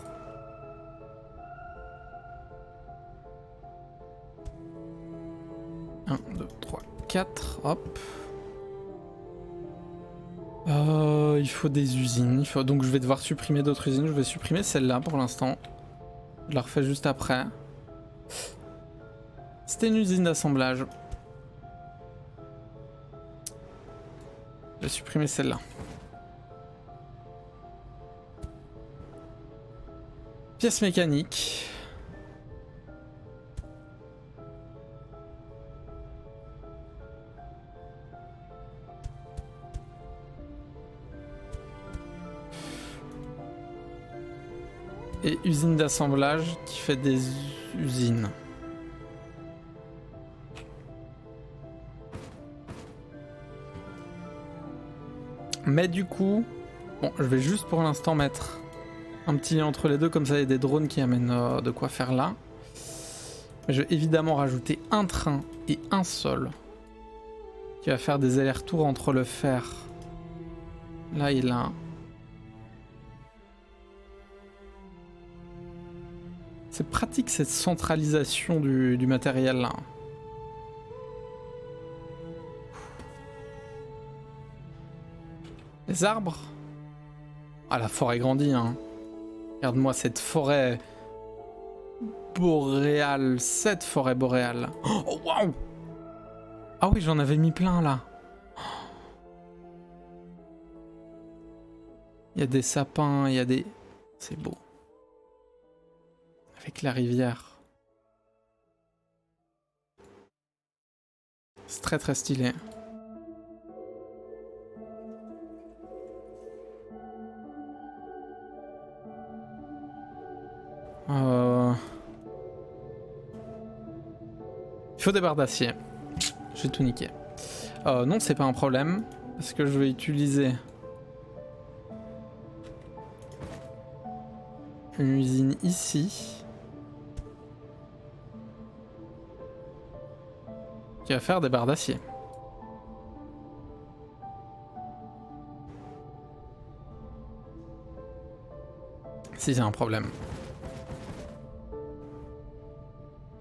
Un, 2, 3, 4. Hop. Il faut des usines. Donc je vais devoir supprimer d'autres usines. Je vais supprimer celle-là pour l'instant. Je la refais juste après. C'était une usine d'assemblage. Je vais supprimer celle-là. Pièces mécaniques. Et usine d'assemblage qui fait des usines. Mais du coup, bon, je vais juste pour l'instant mettre un petit lien entre les deux, comme ça il y a des drones qui amènent de quoi faire là. Je vais évidemment rajouter un train et un seul qui va faire des allers-retours entre le fer là et là. C'est pratique cette centralisation du matériel là. Les arbres? Ah, la forêt grandit, hein. Regarde-moi cette forêt boréale. Cette forêt boréale. Oh, waouh! Ah oui, j'en avais mis plein là. Il y a des sapins, il y a des... C'est beau. Avec la rivière. C'est très très stylé. Il faut des barres d'acier. J'ai tout niqué. Non, c'est pas un problème. Parce que je vais utiliser une usine ici. Qui va faire des barres d'acier. Si c'est un problème.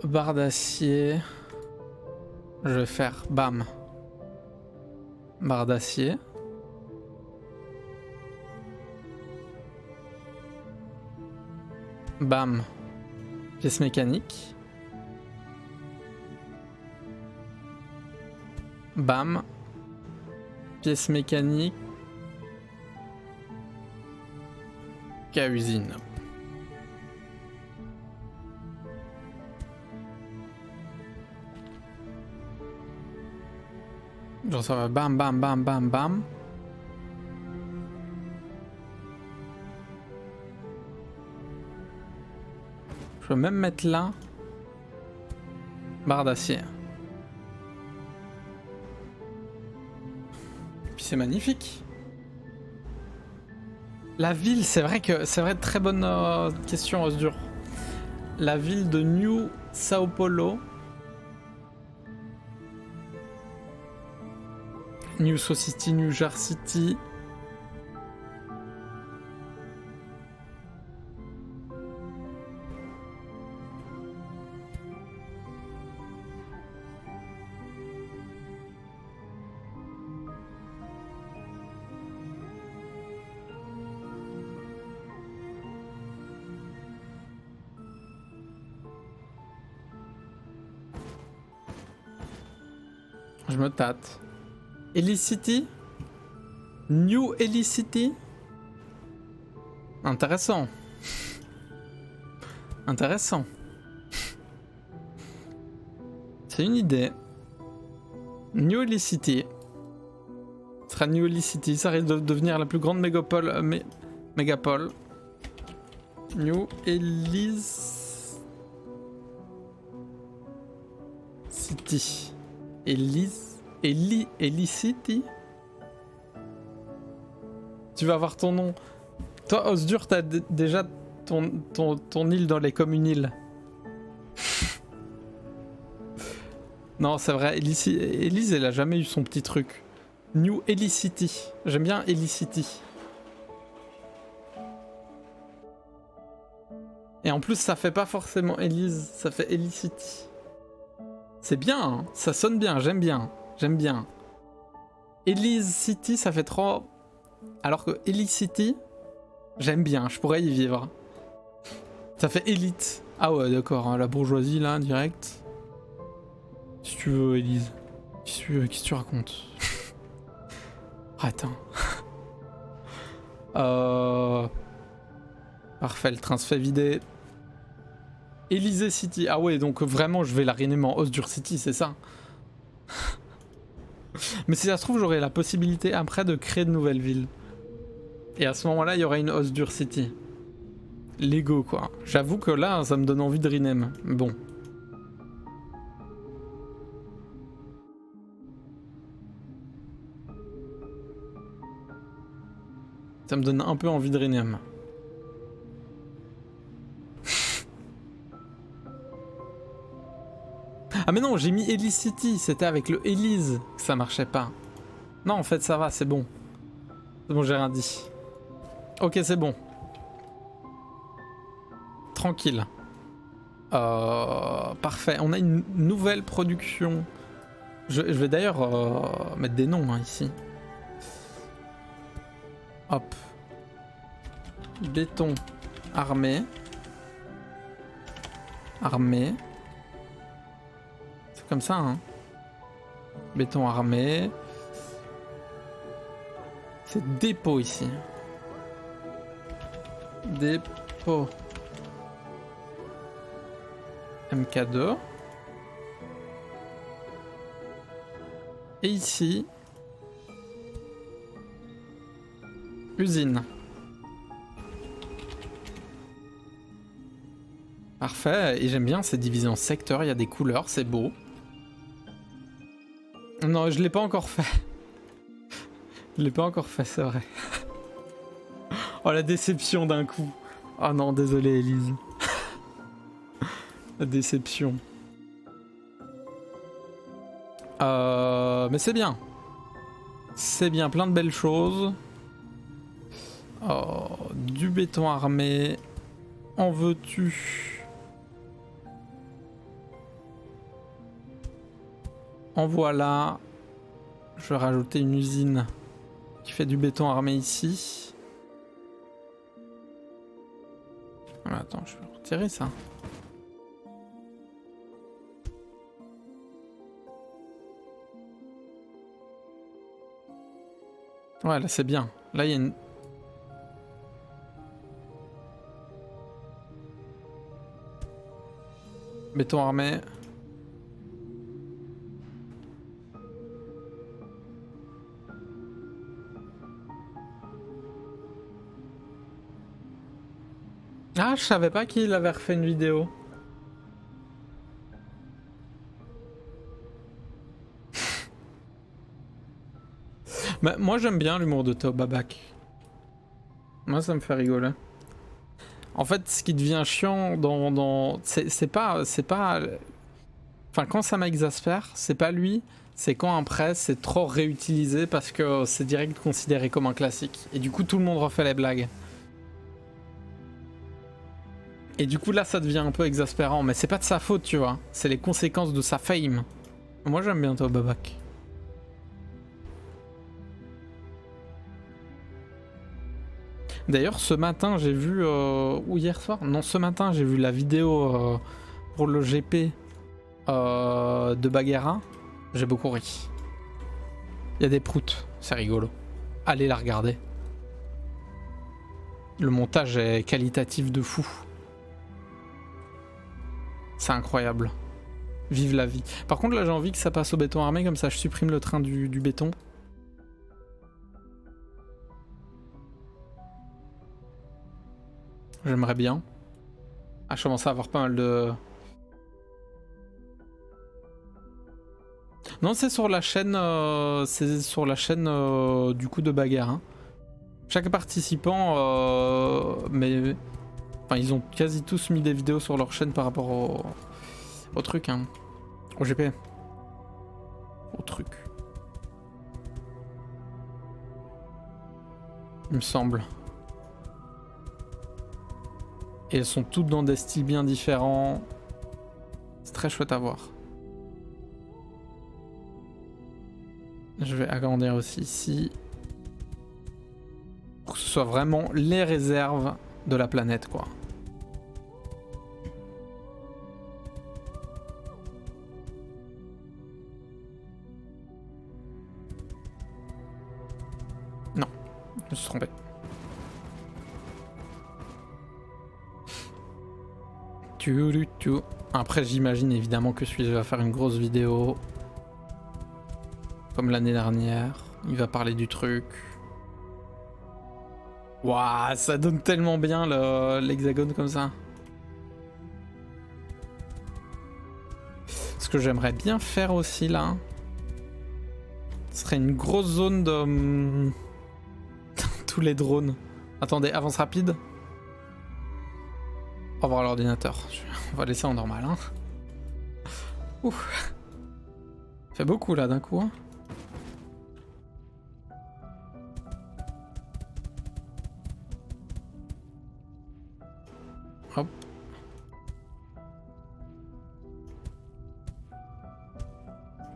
Barre d'acier. Je vais faire bam. Barre d'acier. Bam. Pièce mécanique. Bam. Pièce mécanique. Usine. Genre ça va bam bam bam bam bam. Je peux même mettre là. Barre d'acier. Puis c'est magnifique. La ville, c'est vrai, très bonne question, Osdur. La ville de New Sao Paulo. New Sao City, New Jar City. Je me tâte. Helicity? New Helicity? Intéressant. Intéressant. C'est une idée. New Helicity. Ce sera New Helicity. Ça risque de devenir la plus grande mégapole. Mégapole. New Helicity. Helicity. Tu vas avoir ton nom. Toi, Osdur, t'as déjà ton île dans les communes îles. Non, c'est vrai. Elise, elle a jamais eu son petit truc. New Helicity. J'aime bien Helicity. Et en plus, ça fait pas forcément Elise, ça fait Helicity. C'est bien, hein, ça sonne bien, j'aime bien. J'aime bien. Elise City, ça fait trop... Alors que Helicity, j'aime bien, je pourrais y vivre. Ça fait élite. Ah ouais, d'accord, hein, la bourgeoisie, là, direct. Si tu veux, Elise. Qu'est-ce que tu racontes? Attends. Parfait, le train se fait vider. Élysée City. Ah ouais, donc vraiment, je vais la renouer en Osdur City, c'est ça? Mais si ça se trouve, j'aurai la possibilité après de créer de nouvelles villes. Et à ce moment-là, il y aura une Osdur City. Lego, quoi. J'avoue que là, ça me donne envie de rename. Bon. Ça me donne un peu envie de rename. Ah mais non, j'ai mis Helicity, c'était avec le Elise que ça marchait pas. Non, en fait, ça va, c'est bon. C'est bon, j'ai rien dit. Ok, c'est bon. Tranquille. Parfait, on a une nouvelle production. Je vais d'ailleurs mettre des noms hein, ici. Hop. Béton armé. Armé. C'est comme ça, hein. Béton armé. C'est dépôt ici. Dépôt. MK2. Et ici, usine. Parfait, et j'aime bien ces divisions en secteurs, il y a des couleurs, c'est beau. Non, je l'ai pas encore fait. Je l'ai pas encore fait, c'est vrai. Oh la déception d'un coup. Oh non, désolé Elise. La déception. Mais c'est bien. C'est bien, plein de belles choses. Oh, du béton armé. En veux-tu? En voilà. Je vais rajouter une usine qui fait du béton armé ici. Ah, attends, je vais retirer ça. Ouais, là c'est bien. Là il y a une... Béton armé. Ah, je savais pas qu'il avait refait une vidéo. Bah, moi j'aime bien l'humour de Théo Babak. Moi ça me fait rigoler. En fait, ce qui devient chiant c'est pas... Enfin, quand ça m'exaspère, c'est pas lui, c'est quand après c'est trop réutilisé parce que c'est direct considéré comme un classique. Et du coup, tout le monde refait les blagues. Et du coup, là, ça devient un peu exaspérant. Mais c'est pas de sa faute, tu vois. C'est les conséquences de sa fame. Moi, j'aime bien Théo Babak. D'ailleurs, ce matin, j'ai vu... ou hier soir? Non, ce matin, j'ai vu la vidéo pour le GP de Bagheera. J'ai beaucoup ri. Il y a des proutes, c'est rigolo. Allez la regarder. Le montage est qualitatif de fou. C'est incroyable. Vive la vie. Par contre là j'ai envie que ça passe au béton armé, comme ça je supprime le train du béton. J'aimerais bien. Ah, je commence à avoir pas mal de... Non, c'est sur la chaîne, du coup de bagarre. Hein. Chaque participant, mais... Enfin, ils ont quasi tous mis des vidéos sur leur chaîne par rapport au truc, hein. Au GP. Au truc. Il me semble. Et elles sont toutes dans des styles bien différents. C'est très chouette à voir. Je vais agrandir aussi ici. Pour que ce soit vraiment les réserves de la planète, quoi. Non, je me suis trompé. Après, j'imagine évidemment que celui-là va faire une grosse vidéo. Comme l'année dernière. Il va parler du truc. Waouh, ça donne tellement bien l'hexagone comme ça. Ce que j'aimerais bien faire aussi là, ce serait une grosse zone de tous les drones. Attendez, avance rapide. Au revoir l'ordinateur. On va laisser en normal. Hein. Ouf. Ça fait beaucoup là d'un coup. Hein. Hop.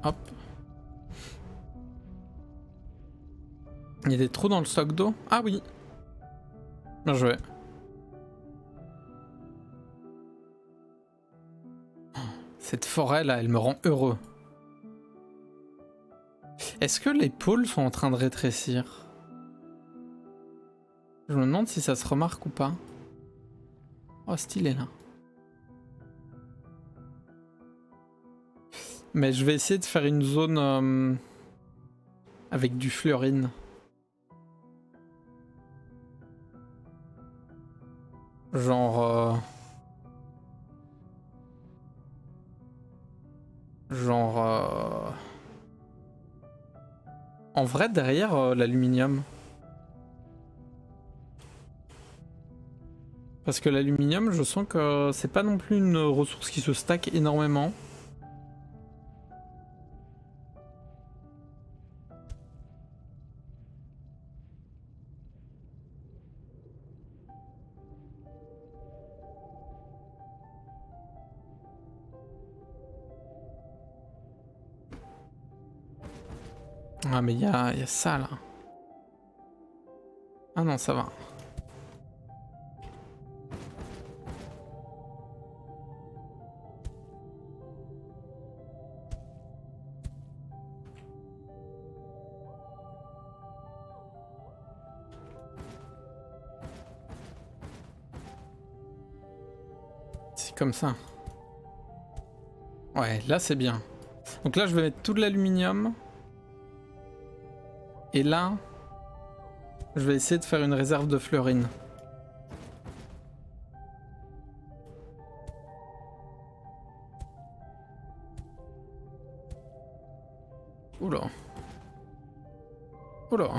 Hop. Il y a des trous dans le stock d'eau? Ah oui. Bien joué. Cette forêt là, elle me rend heureux. Est-ce que les pôles sont en train de rétrécir? Je me demande si ça se remarque ou pas. Oh, stylé là. Mais je vais essayer de faire une zone avec du fleurine. Genre... En vrai, derrière l'aluminium. Parce que l'aluminium, je sens que c'est pas non plus une ressource qui se stack énormément. Ah mais il y a ça là. Ah non, ça va. C'est comme ça. Ouais, là c'est bien. Donc là je vais mettre tout de l'aluminium. Et là, je vais essayer de faire une réserve de fleurine. Oula. Oula.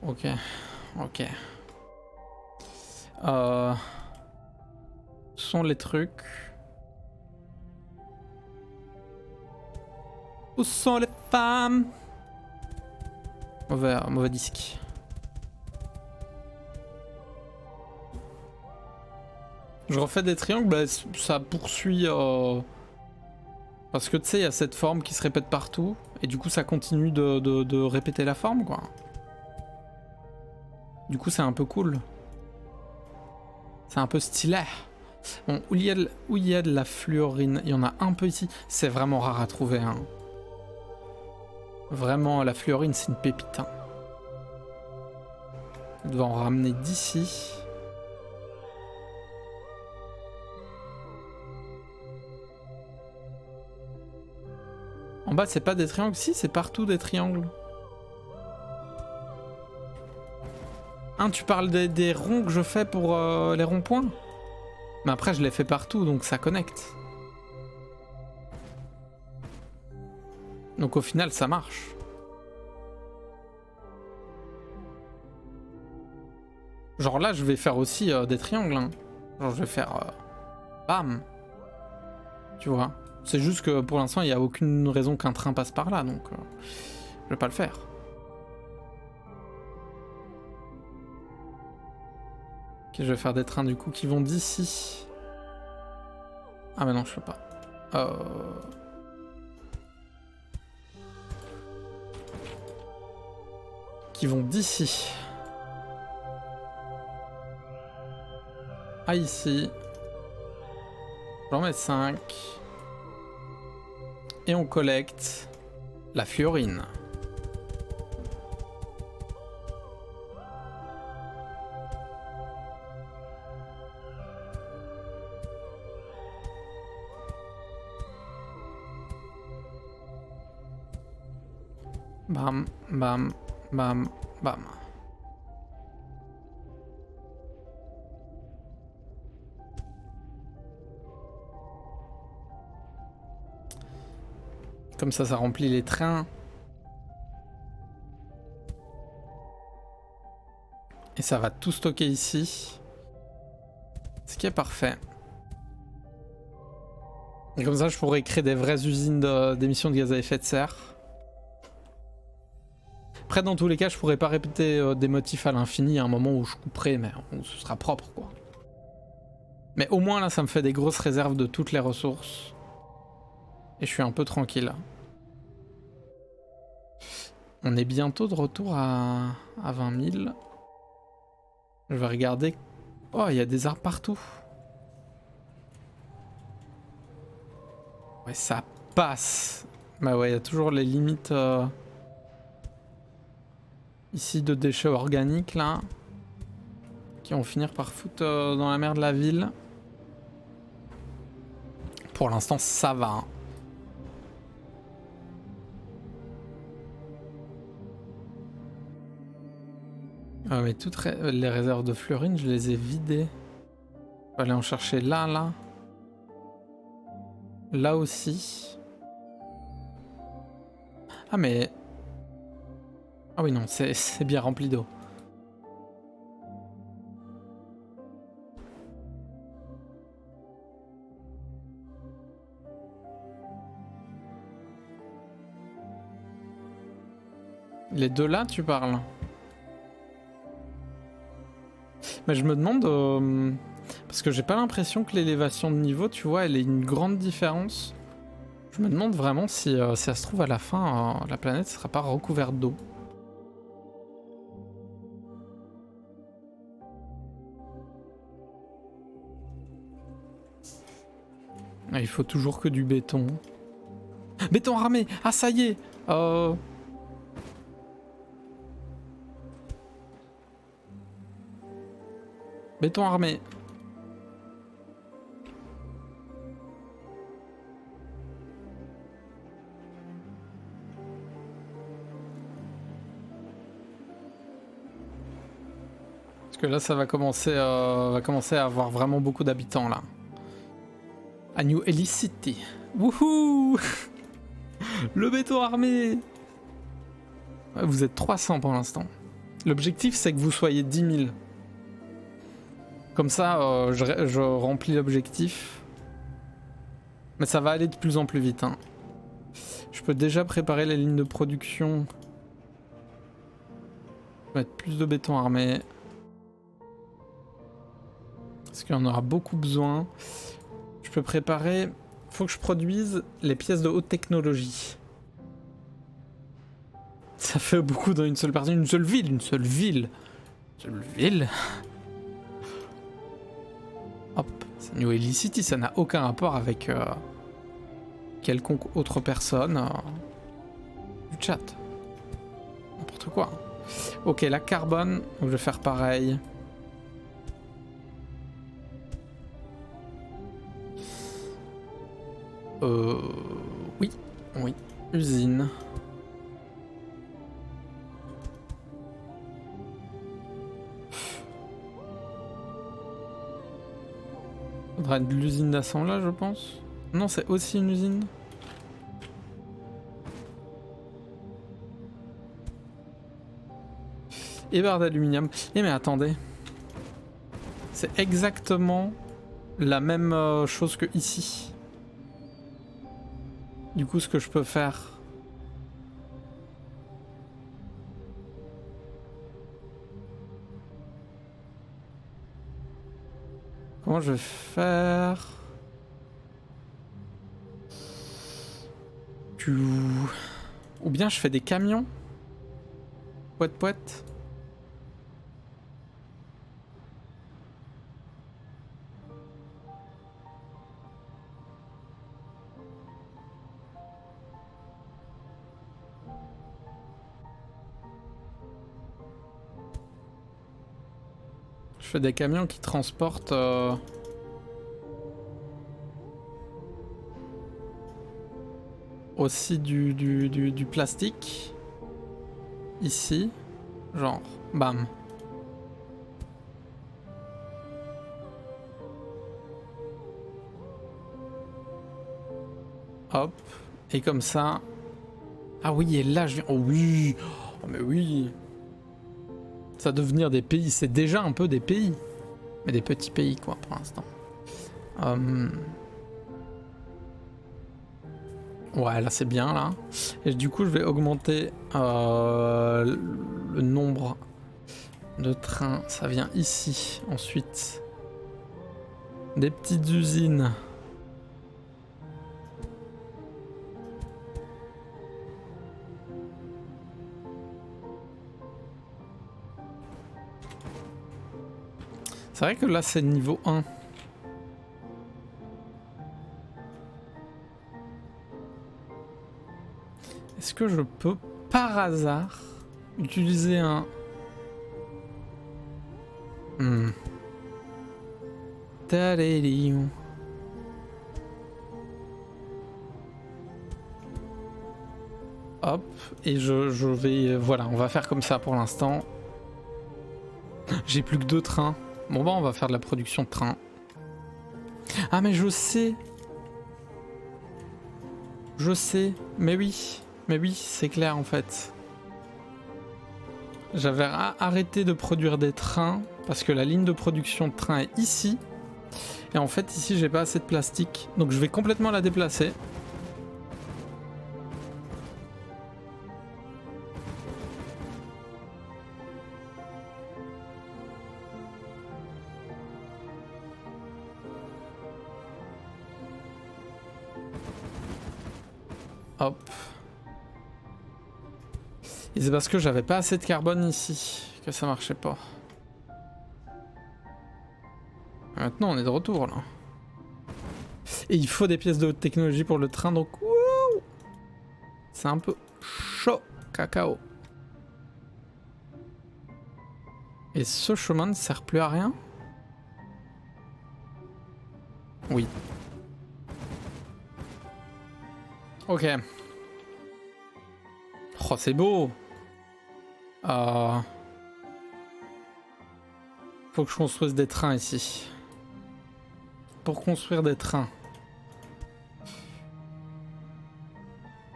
Ok. Ok. Ce sont les trucs. Où sont les femmes? Mauvais disque. Je refais des triangles, bah, ça poursuit. Parce que tu sais, il y a cette forme qui se répète partout. Et du coup, ça continue de répéter la forme, quoi. Du coup, c'est un peu cool. C'est un peu stylé. Bon, où il y a de la fluorine, il y en a un peu ici. C'est vraiment rare à trouver. Hein. Vraiment, la fluorine, c'est une pépite. Hein. On doit en ramener d'ici. En bas, c'est pas des triangles? Si, c'est partout des triangles. Hein, tu parles des ronds que je fais pour les ronds-points? Mais après, je les fais partout, donc ça connecte. Donc au final, ça marche. Genre là, je vais faire aussi des triangles. Hein. Genre, je vais faire... bam! Tu vois? C'est juste que pour l'instant, il n'y a aucune raison qu'un train passe par là, donc je vais pas le faire. Ok, je vais faire des trains du coup qui vont d'ici. Ah mais non, je peux pas. Qui vont d'ici. À ici. J'en mets 5. Et on collecte la fluorine. Bam, bam, bam, bam. Comme ça remplit les trains. Et ça va tout stocker ici. Ce qui est parfait. Et comme ça, je pourrais créer des vraies usines d'émissions de gaz à effet de serre. Après, dans tous les cas, je pourrais pas répéter des motifs à l'infini à un moment où je couperai, mais ce sera propre, quoi. Mais au moins, là, ça me fait des grosses réserves de toutes les ressources. Et je suis un peu tranquille. On est bientôt de retour à 20 000. Je vais regarder. Oh, il y a des arbres partout. Ouais, ça passe. Bah ouais, il y a toujours les limites ici de déchets organiques, là. Qui vont finir par foutre dans la mer de la ville. Pour l'instant, ça va. Hein. Ah mais toutes les réserves de fluorine, je les ai vidées. Je vais aller en chercher là, là. Là aussi. Ah mais... Ah oui non, c'est bien rempli d'eau. Les deux là, tu parles? Mais je me demande, parce que j'ai pas l'impression que l'élévation de niveau, tu vois, elle ait une grande différence. Je me demande vraiment si ça se trouve à la fin, la planète sera pas recouverte d'eau. Ah, il faut toujours que du béton. Béton armé! Ah ça y est! Béton armé. Parce que là, ça va commencer à avoir vraiment beaucoup d'habitants là. À New Ellis City. Wouhou! Le béton armé! Ouais, vous êtes 300 pour l'instant. L'objectif, c'est que vous soyez 10 000. Comme ça, je remplis l'objectif. Mais ça va aller de plus en plus vite. Hein. Je peux déjà préparer les lignes de production. Je vais mettre plus de béton armé. Parce qu'il y en aura beaucoup besoin. Je peux préparer... Faut que je produise les pièces de haute technologie. Ça fait beaucoup dans une seule partie. Une seule ville. ville. Hop, c'est New Ellie City, ça n'a aucun rapport avec quelconque autre personne du chat. N'importe quoi. Ok, la carbone, donc je vais faire pareil. Oui, oui, usine. Faudrait de l'usine d'assemblage, je pense. Non, c'est aussi une usine. Et barre d'aluminium. Eh mais attendez. C'est exactement la même chose que ici. Du coup, ce que je peux faire... Comment je vais faire? Ou bien je fais des camions? Poète poète. Je fais des camions qui transportent... aussi du plastique. Ici. Genre, bam. Hop. Et comme ça... Ah oui, et là je viens... Oh oui. Oh mais oui. Ça devenir des pays, c'est déjà un peu des pays. Mais des petits pays quoi pour l'instant. Ouais, là c'est bien là. Et du coup je vais augmenter le nombre de trains. Ça vient ici. Ensuite, des petites usines. C'est vrai que là c'est niveau 1. Est-ce que je peux par hasard utiliser un... Hop, et je vais... Voilà, on va faire comme ça pour l'instant. J'ai plus que 2 trains. Bon bah on va faire de la production de trains. Ah mais je sais. Je sais, mais oui. Mais oui, c'est clair en fait. J'avais arrêté de produire des trains parce que la ligne de production de train est ici. Et en fait ici j'ai pas assez de plastique. Donc je vais complètement la déplacer. Hop. Et c'est parce que j'avais pas assez de carbone ici que ça marchait pas. Maintenant on est de retour là. Et il faut des pièces de haute technologie pour le train donc wow, c'est un peu chaud cacao. Et ce chemin ne sert plus à rien? Oui. Ok. Oh c'est beau. Faut que je construise des trains ici. Pour construire des trains,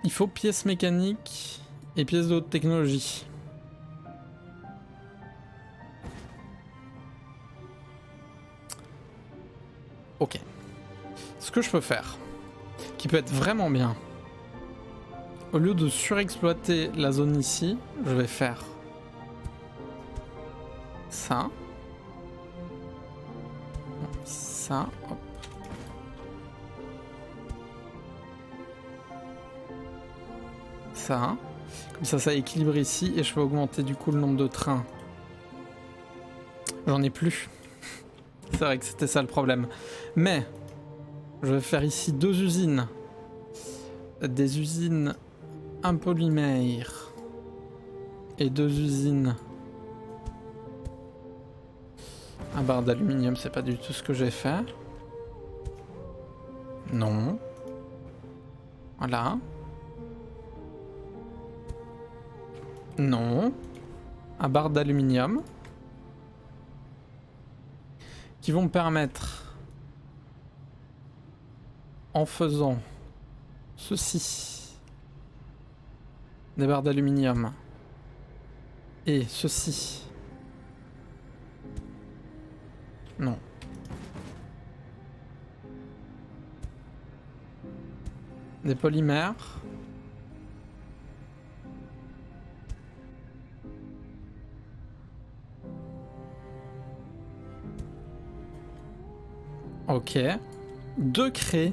il faut pièces mécaniques et pièces de haute technologie. Ok. Ce que je peux faire, qui peut être vraiment bien, au lieu de surexploiter la zone ici, je vais faire ça. Ça, hop. Ça. Comme ça, ça équilibre ici et je peux augmenter du coup le nombre de trains J'en ai plus. C'est vrai que c'était ça le problème. Mais je vais faire ici 2 usines. Des usines un polymère et 2 usines à barre d'aluminium. C'est pas du tout ce que j'ai fait. Non. Voilà. Non. À barre d'aluminium. Qui vont me permettre, en faisant ceci, des barres d'aluminium, et ceci, non, des polymères, ok, 2 craies,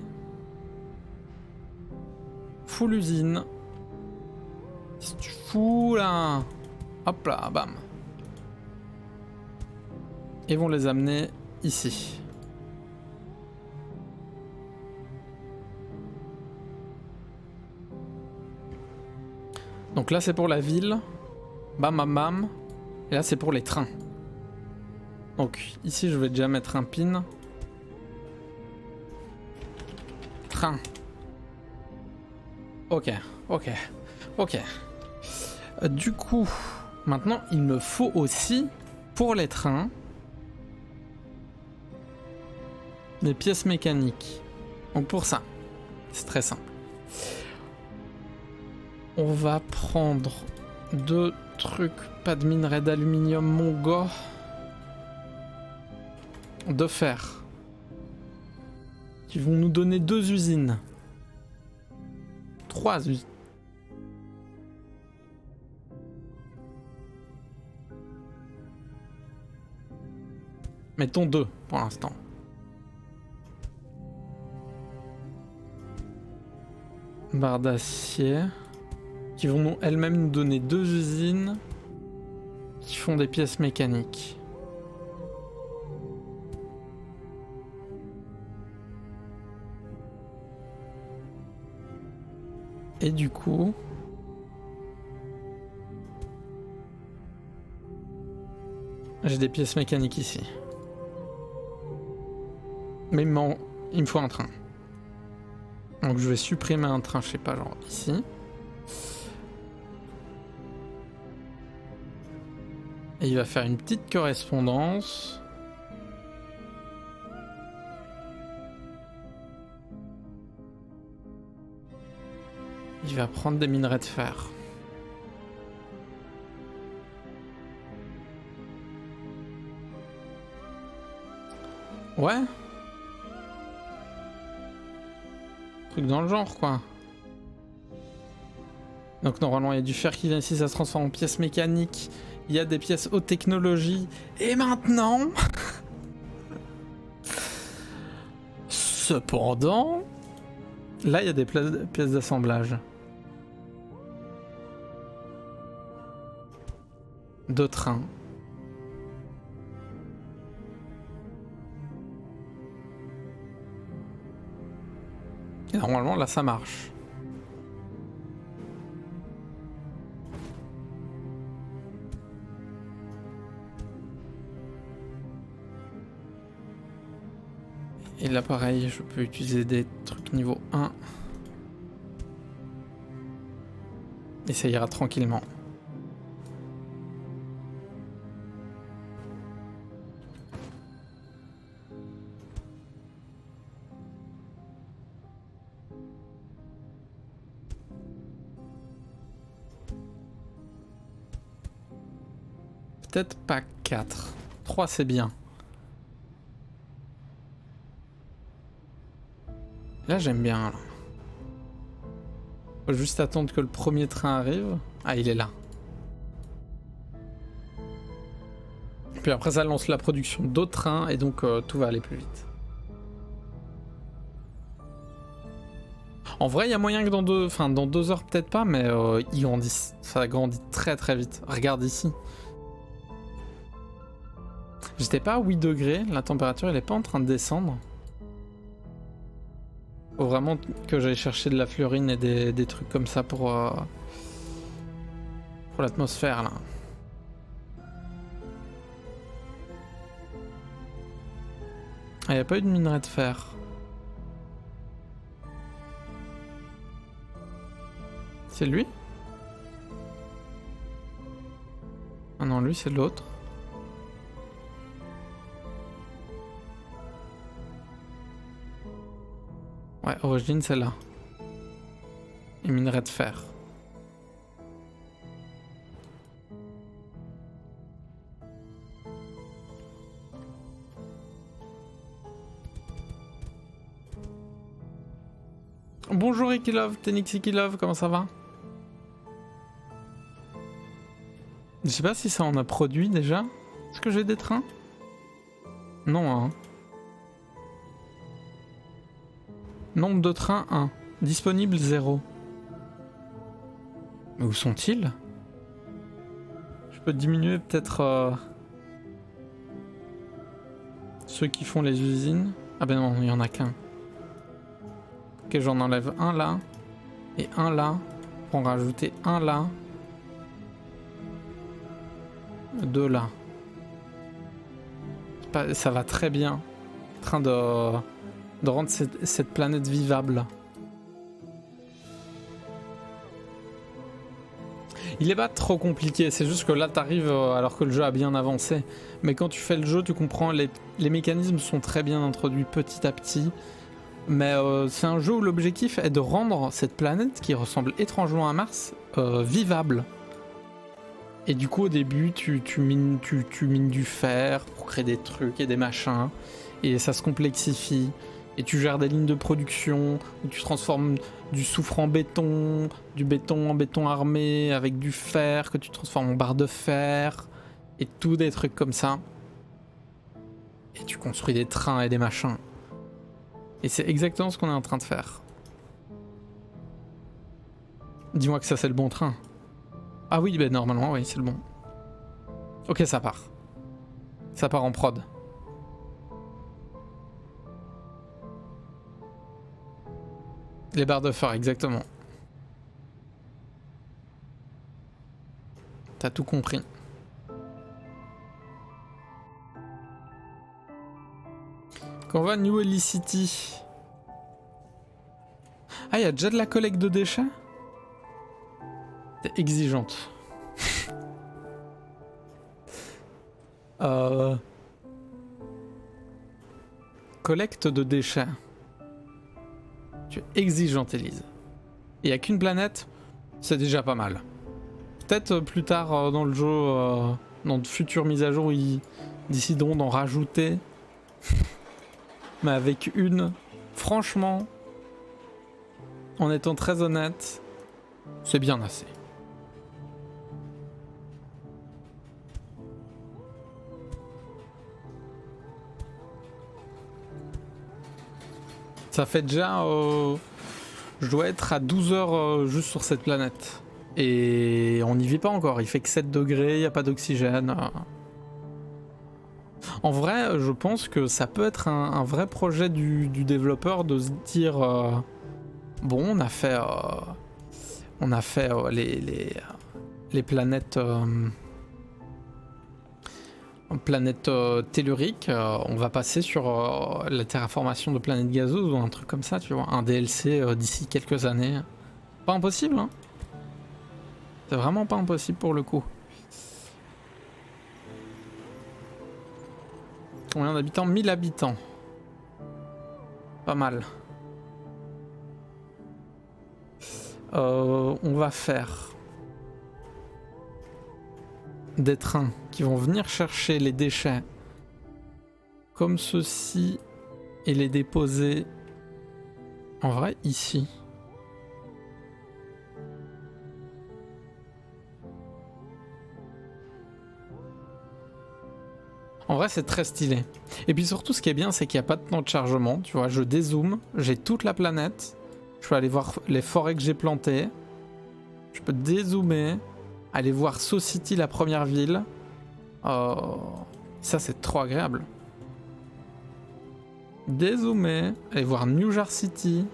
full usine, si tu fous là, hop là, bam, et vont les amener ici. Donc là c'est pour la ville, bam bam bam, et là c'est pour les trains. Donc ici je vais déjà mettre un pin. Train. Ok, ok, ok. Du coup, maintenant il me faut aussi, pour les trains, des pièces mécaniques. Donc pour ça, c'est très simple. On va prendre 2 trucs, pas de minerai d'aluminium, mon gars. De fer. Qui vont nous donner 2 usines. 3 usines. Mettons 2 pour l'instant. Barre d'acier. Qui vont elles-mêmes nous donner 2 usines. Qui font des pièces mécaniques. Et du coup, j'ai des pièces mécaniques ici. Mais il me faut un train. Donc je vais supprimer un train, je sais pas, genre ici. Et il va faire une petite correspondance. Il va prendre des minerais de fer. Ouais. Truc dans le genre, quoi. Donc normalement il y a du fer qui vient ici, ça se transforme en pièces mécaniques. Il y a des pièces haute technologie. Et maintenant... Cependant... Là il y a des pièces d'assemblage. 2 trains. Et normalement là ça marche. Et là pareil, je peux utiliser des trucs niveau 1. Et ça ira tranquillement. Peut-être pas 4. 3 c'est bien. Là j'aime bien. Là. Faut juste attendre que le premier train arrive. Ah il est là. Puis après ça lance la production d'autres trains et donc tout va aller plus vite. En vrai il y a moyen que dans 2 heures peut-être pas, mais ils grandissent. Ça grandit très très vite. Regarde ici. J'étais pas à 8 degrés, la température elle est pas en train de descendre. Faut vraiment que j'aille chercher de la fluorine et des trucs comme ça pour l'atmosphère là. Ah, y a pas eu de minerai de fer. C'est lui? Ah non, lui c'est l'autre. Ouais, origine c'est là. Et minerai de fer. Bonjour Ikilov, Tenix Ikilov, comment ça va? Je sais pas si ça en a produit déjà. Est-ce que j'ai des trains? Non, hein. Nombre de trains 1. Disponible 0. Mais où sont-ils? Je peux diminuer peut-être ceux qui font les usines. Ah ben non, il y en a qu'un. Ok, j'en enlève un là. Et un là. Pour en rajouter un là. Deux là. Ça va très bien. En train de rendre cette planète vivable. Il est pas trop compliqué, c'est juste que là t'arrives alors que le jeu a bien avancé. Mais quand tu fais le jeu, tu comprends, les mécanismes sont très bien introduits petit à petit. Mais c'est un jeu où l'objectif est de rendre cette planète, qui ressemble étrangement à Mars, vivable. Et du coup au début tu mines du fer pour créer des trucs et des machins. Et ça se complexifie. Et tu gères des lignes de production où tu transformes du soufre en béton, du béton en béton armé avec du fer que tu transformes en barre de fer et tout des trucs comme ça. Et tu construis des trains et des machins. Et c'est exactement ce qu'on est en train de faire. Dis-moi que ça c'est le bon train. Ah oui, ben normalement oui, c'est le bon. Ok, ça part. Ça part en prod. Les barres de fer, exactement. T'as tout compris. Quand on va à New Helicity. Ah, il y a déjà de la collecte de déchets? T'es exigeante. Collecte de déchets. Tu es exigeante, Elise. Il n'y a qu'une planète, c'est déjà pas mal. Peut-être plus tard dans le jeu, dans de futures mises à jour, ils décideront d'en rajouter. Mais avec une, franchement, en étant très honnête, c'est bien assez. Ça fait déjà... je dois être à 12 heures juste sur cette planète. Et on n'y vit pas encore, il fait que 7 degrés, il n'y a pas d'oxygène. En vrai, je pense que ça peut être un vrai projet du développeur de se dire... bon, on a fait les planètes... planète tellurique, on va passer sur la terraformation de planètes gazeuses ou un truc comme ça, tu vois, un DLC d'ici quelques années. Pas impossible, hein. C'est vraiment pas impossible pour le coup. Combien d'habitants? 1000 habitants. Pas mal. On va faire des trains qui vont venir chercher les déchets comme ceci et les déposer en vrai ici. En vrai c'est très stylé. Et puis surtout ce qui est bien c'est qu'il n'y a pas de temps de chargement. Tu vois, je dézoome, j'ai toute la planète. Je peux aller voir les forêts que j'ai plantées. Je peux dézoomer. Aller voir Saw City, la première ville. Ça, c'est trop agréable. Dézoomer, aller voir New Jar City.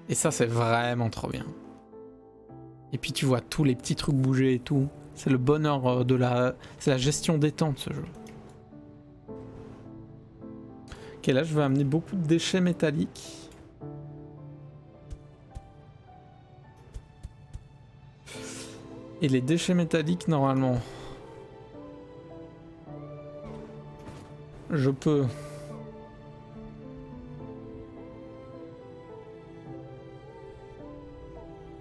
Et ça, c'est vraiment trop bien. Et puis tu vois tous les petits trucs bouger et tout. C'est le bonheur de la... C'est la gestion des temps de ce jeu. Ok, là, je vais amener beaucoup de déchets métalliques. Et les déchets métalliques, normalement... Je peux...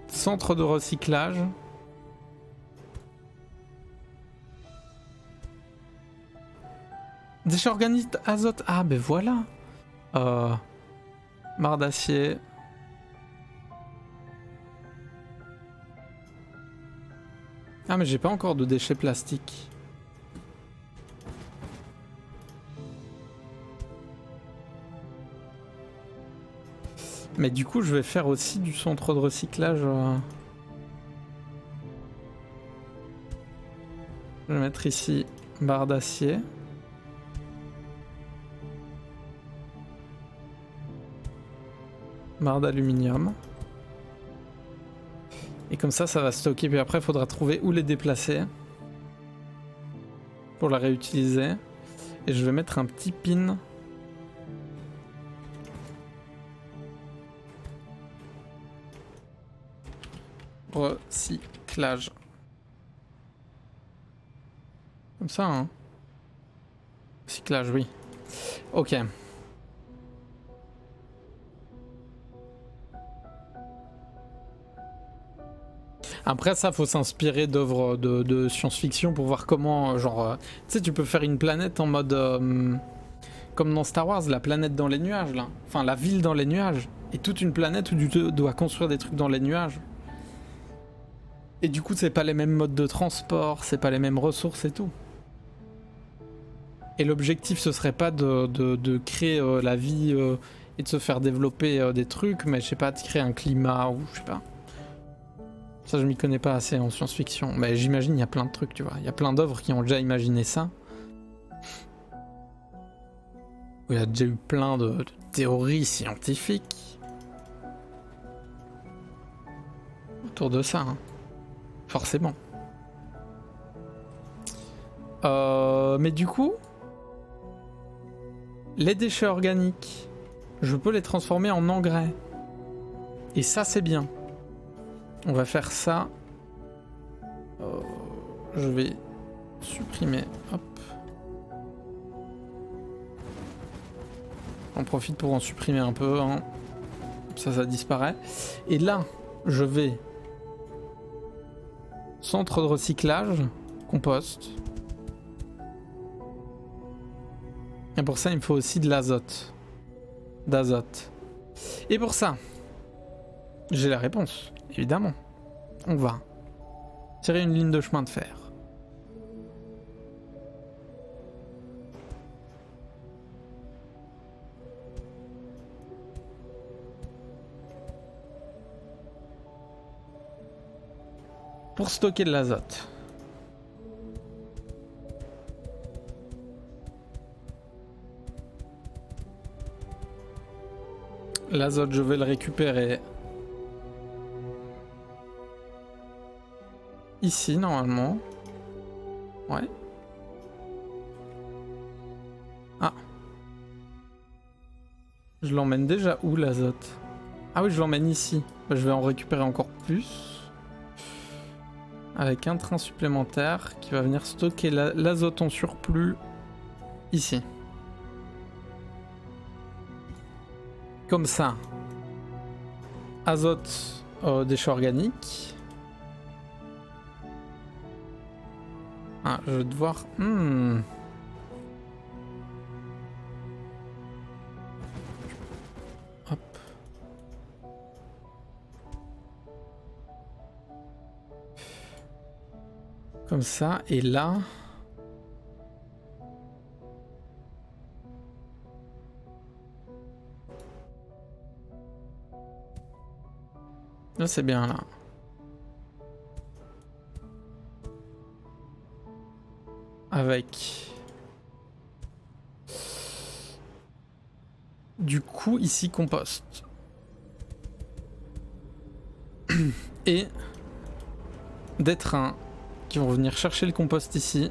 Centre de recyclage. Déchets organiques, azote. Ah ben voilà. Barre d'acier. Ah mais j'ai pas encore de déchets plastiques. Mais du coup je vais faire aussi du centre de recyclage. Je vais mettre ici barre d'acier. Barre d'aluminium. Et comme ça va stocker. Puis après il faudra trouver où les déplacer. Pour la réutiliser. Et je vais mettre un petit pin. Recyclage. Comme ça, hein. Recyclage, oui. Ok. Après ça, faut s'inspirer d'œuvres de science-fiction pour voir comment, genre... tu sais, tu peux faire une planète en mode... comme dans Star Wars, la planète dans les nuages, là. Enfin, la ville dans les nuages. Et toute une planète où tu dois construire des trucs dans les nuages. Et du coup, c'est pas les mêmes modes de transport, c'est pas les mêmes ressources et tout. Et l'objectif, ce serait pas de créer la vie et de se faire développer des trucs, mais je sais pas, de créer un climat ou je sais pas. Ça, je m'y connais pas assez en science-fiction. Mais j'imagine il y a plein de trucs, tu vois. Il y a plein d'œuvres qui ont déjà imaginé ça. Il y a déjà eu plein de théories scientifiques autour de ça, hein. Forcément. Mais du coup, les déchets organiques, je peux les transformer en engrais. Et ça, c'est bien. On va faire ça. Je vais supprimer. Hop. On profite pour en supprimer un peu, hein. Ça disparaît. Et là, je vais... Centre de recyclage, compost. Et pour ça, il me faut aussi de l'azote. D'azote. Et pour ça, j'ai la réponse, évidemment. On va tirer une ligne de chemin de fer. Pour stocker de l'azote. L'azote, je vais le récupérer ici, normalement. Ouais. Ah. Je l'emmène déjà où, l'azote? Ah oui, je l'emmène ici. Bah, je vais en récupérer encore plus. Avec un train supplémentaire qui va venir stocker l'azote en surplus ici. Comme ça. Azote, déchets organiques. Ah, je vais devoir... Hop. Comme ça, et là... Là, c'est bien, là. avec... Du coup, ici, compost. Et des trains qui vont venir chercher le compost ici.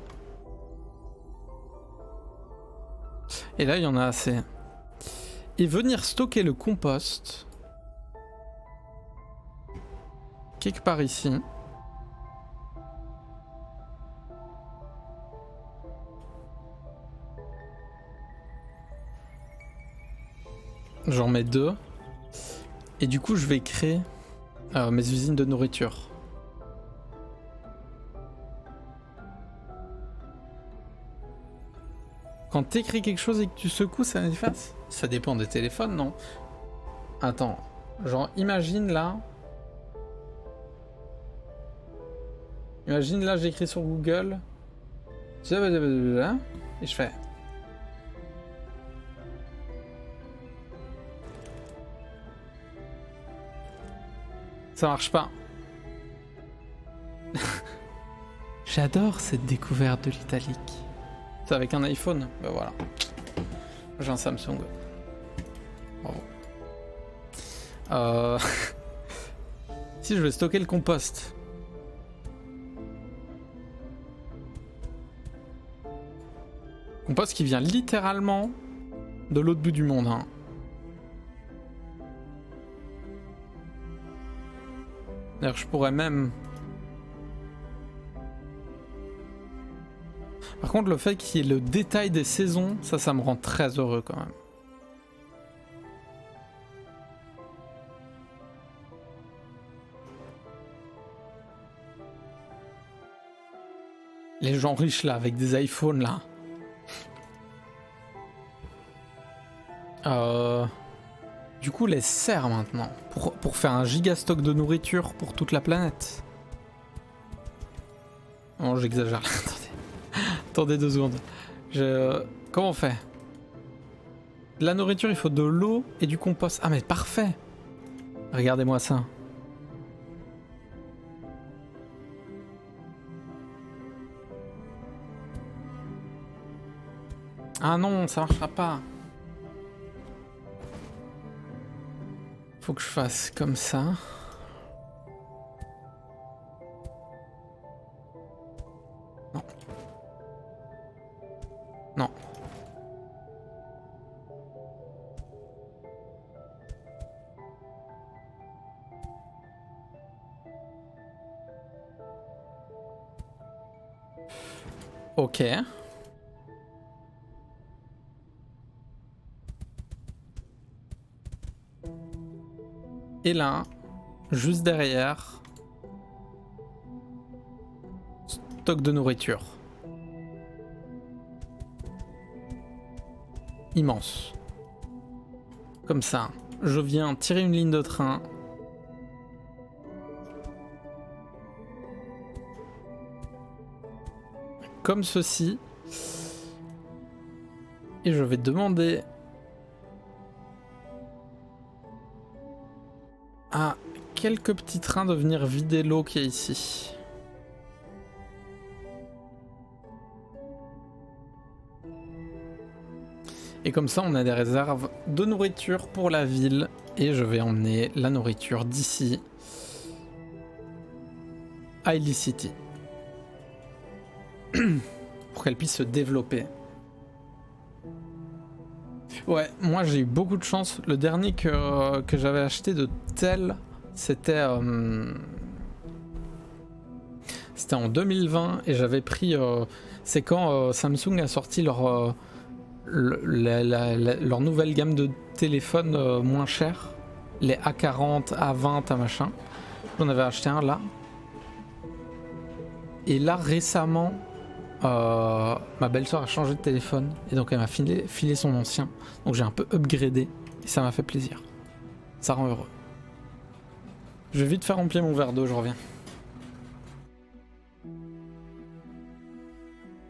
Et là, il y en a assez. Et venir stocker le compost quelque part ici. J'en mets 2. Et du coup, je vais créer mes usines de nourriture. Quand t'écris quelque chose et que tu secoues, ça efface? Ça dépend des téléphones, non? Attends, genre imagine là. Imagine là, j'écris sur Google. Et je fais. Ça marche pas. J'adore cette découverte de l'italique. C'est avec un iPhone? Ben voilà. J'ai un Samsung. Bravo. Si je vais stocker le compost. Compost qui vient littéralement de l'autre bout du monde. Hein. D'ailleurs, je pourrais même... Par contre, le fait qu'il y ait le détail des saisons, ça me rend très heureux quand même. Les gens riches là, avec des iPhones là. Du coup, les serres maintenant. Pour faire un giga stock de nourriture pour toute la planète. Non, j'exagère là, attendez. Attendez 2 secondes. Comment on fait? De la nourriture, il faut de l'eau et du compost. Ah mais parfait. Regardez-moi ça. Ah non, ça marchera pas. Faut que je fasse comme ça. Non. Non. Ok. Et là, juste derrière, stock de nourriture. Immense. Comme ça, je viens tirer une ligne de train. Comme ceci. Et je vais demander à quelques petits trains de venir vider l'eau qui est ici. Et comme ça, on a des réserves de nourriture pour la ville. Et je vais emmener la nourriture d'ici à Illicity. Pour qu'elle puisse se développer. Ouais, moi j'ai eu beaucoup de chance. Le dernier que j'avais acheté de tel, c'était en 2020 et j'avais pris... c'est quand Samsung a sorti leur nouvelle gamme de téléphones moins chers. Les A40, A20, A machin. J'en avais acheté un là. Et là récemment... ma belle-sœur a changé de téléphone et donc elle m'a filé son ancien, donc j'ai un peu upgradé et ça m'a fait plaisir, ça rend heureux. Je vais vite faire remplir mon verre d'eau, je reviens.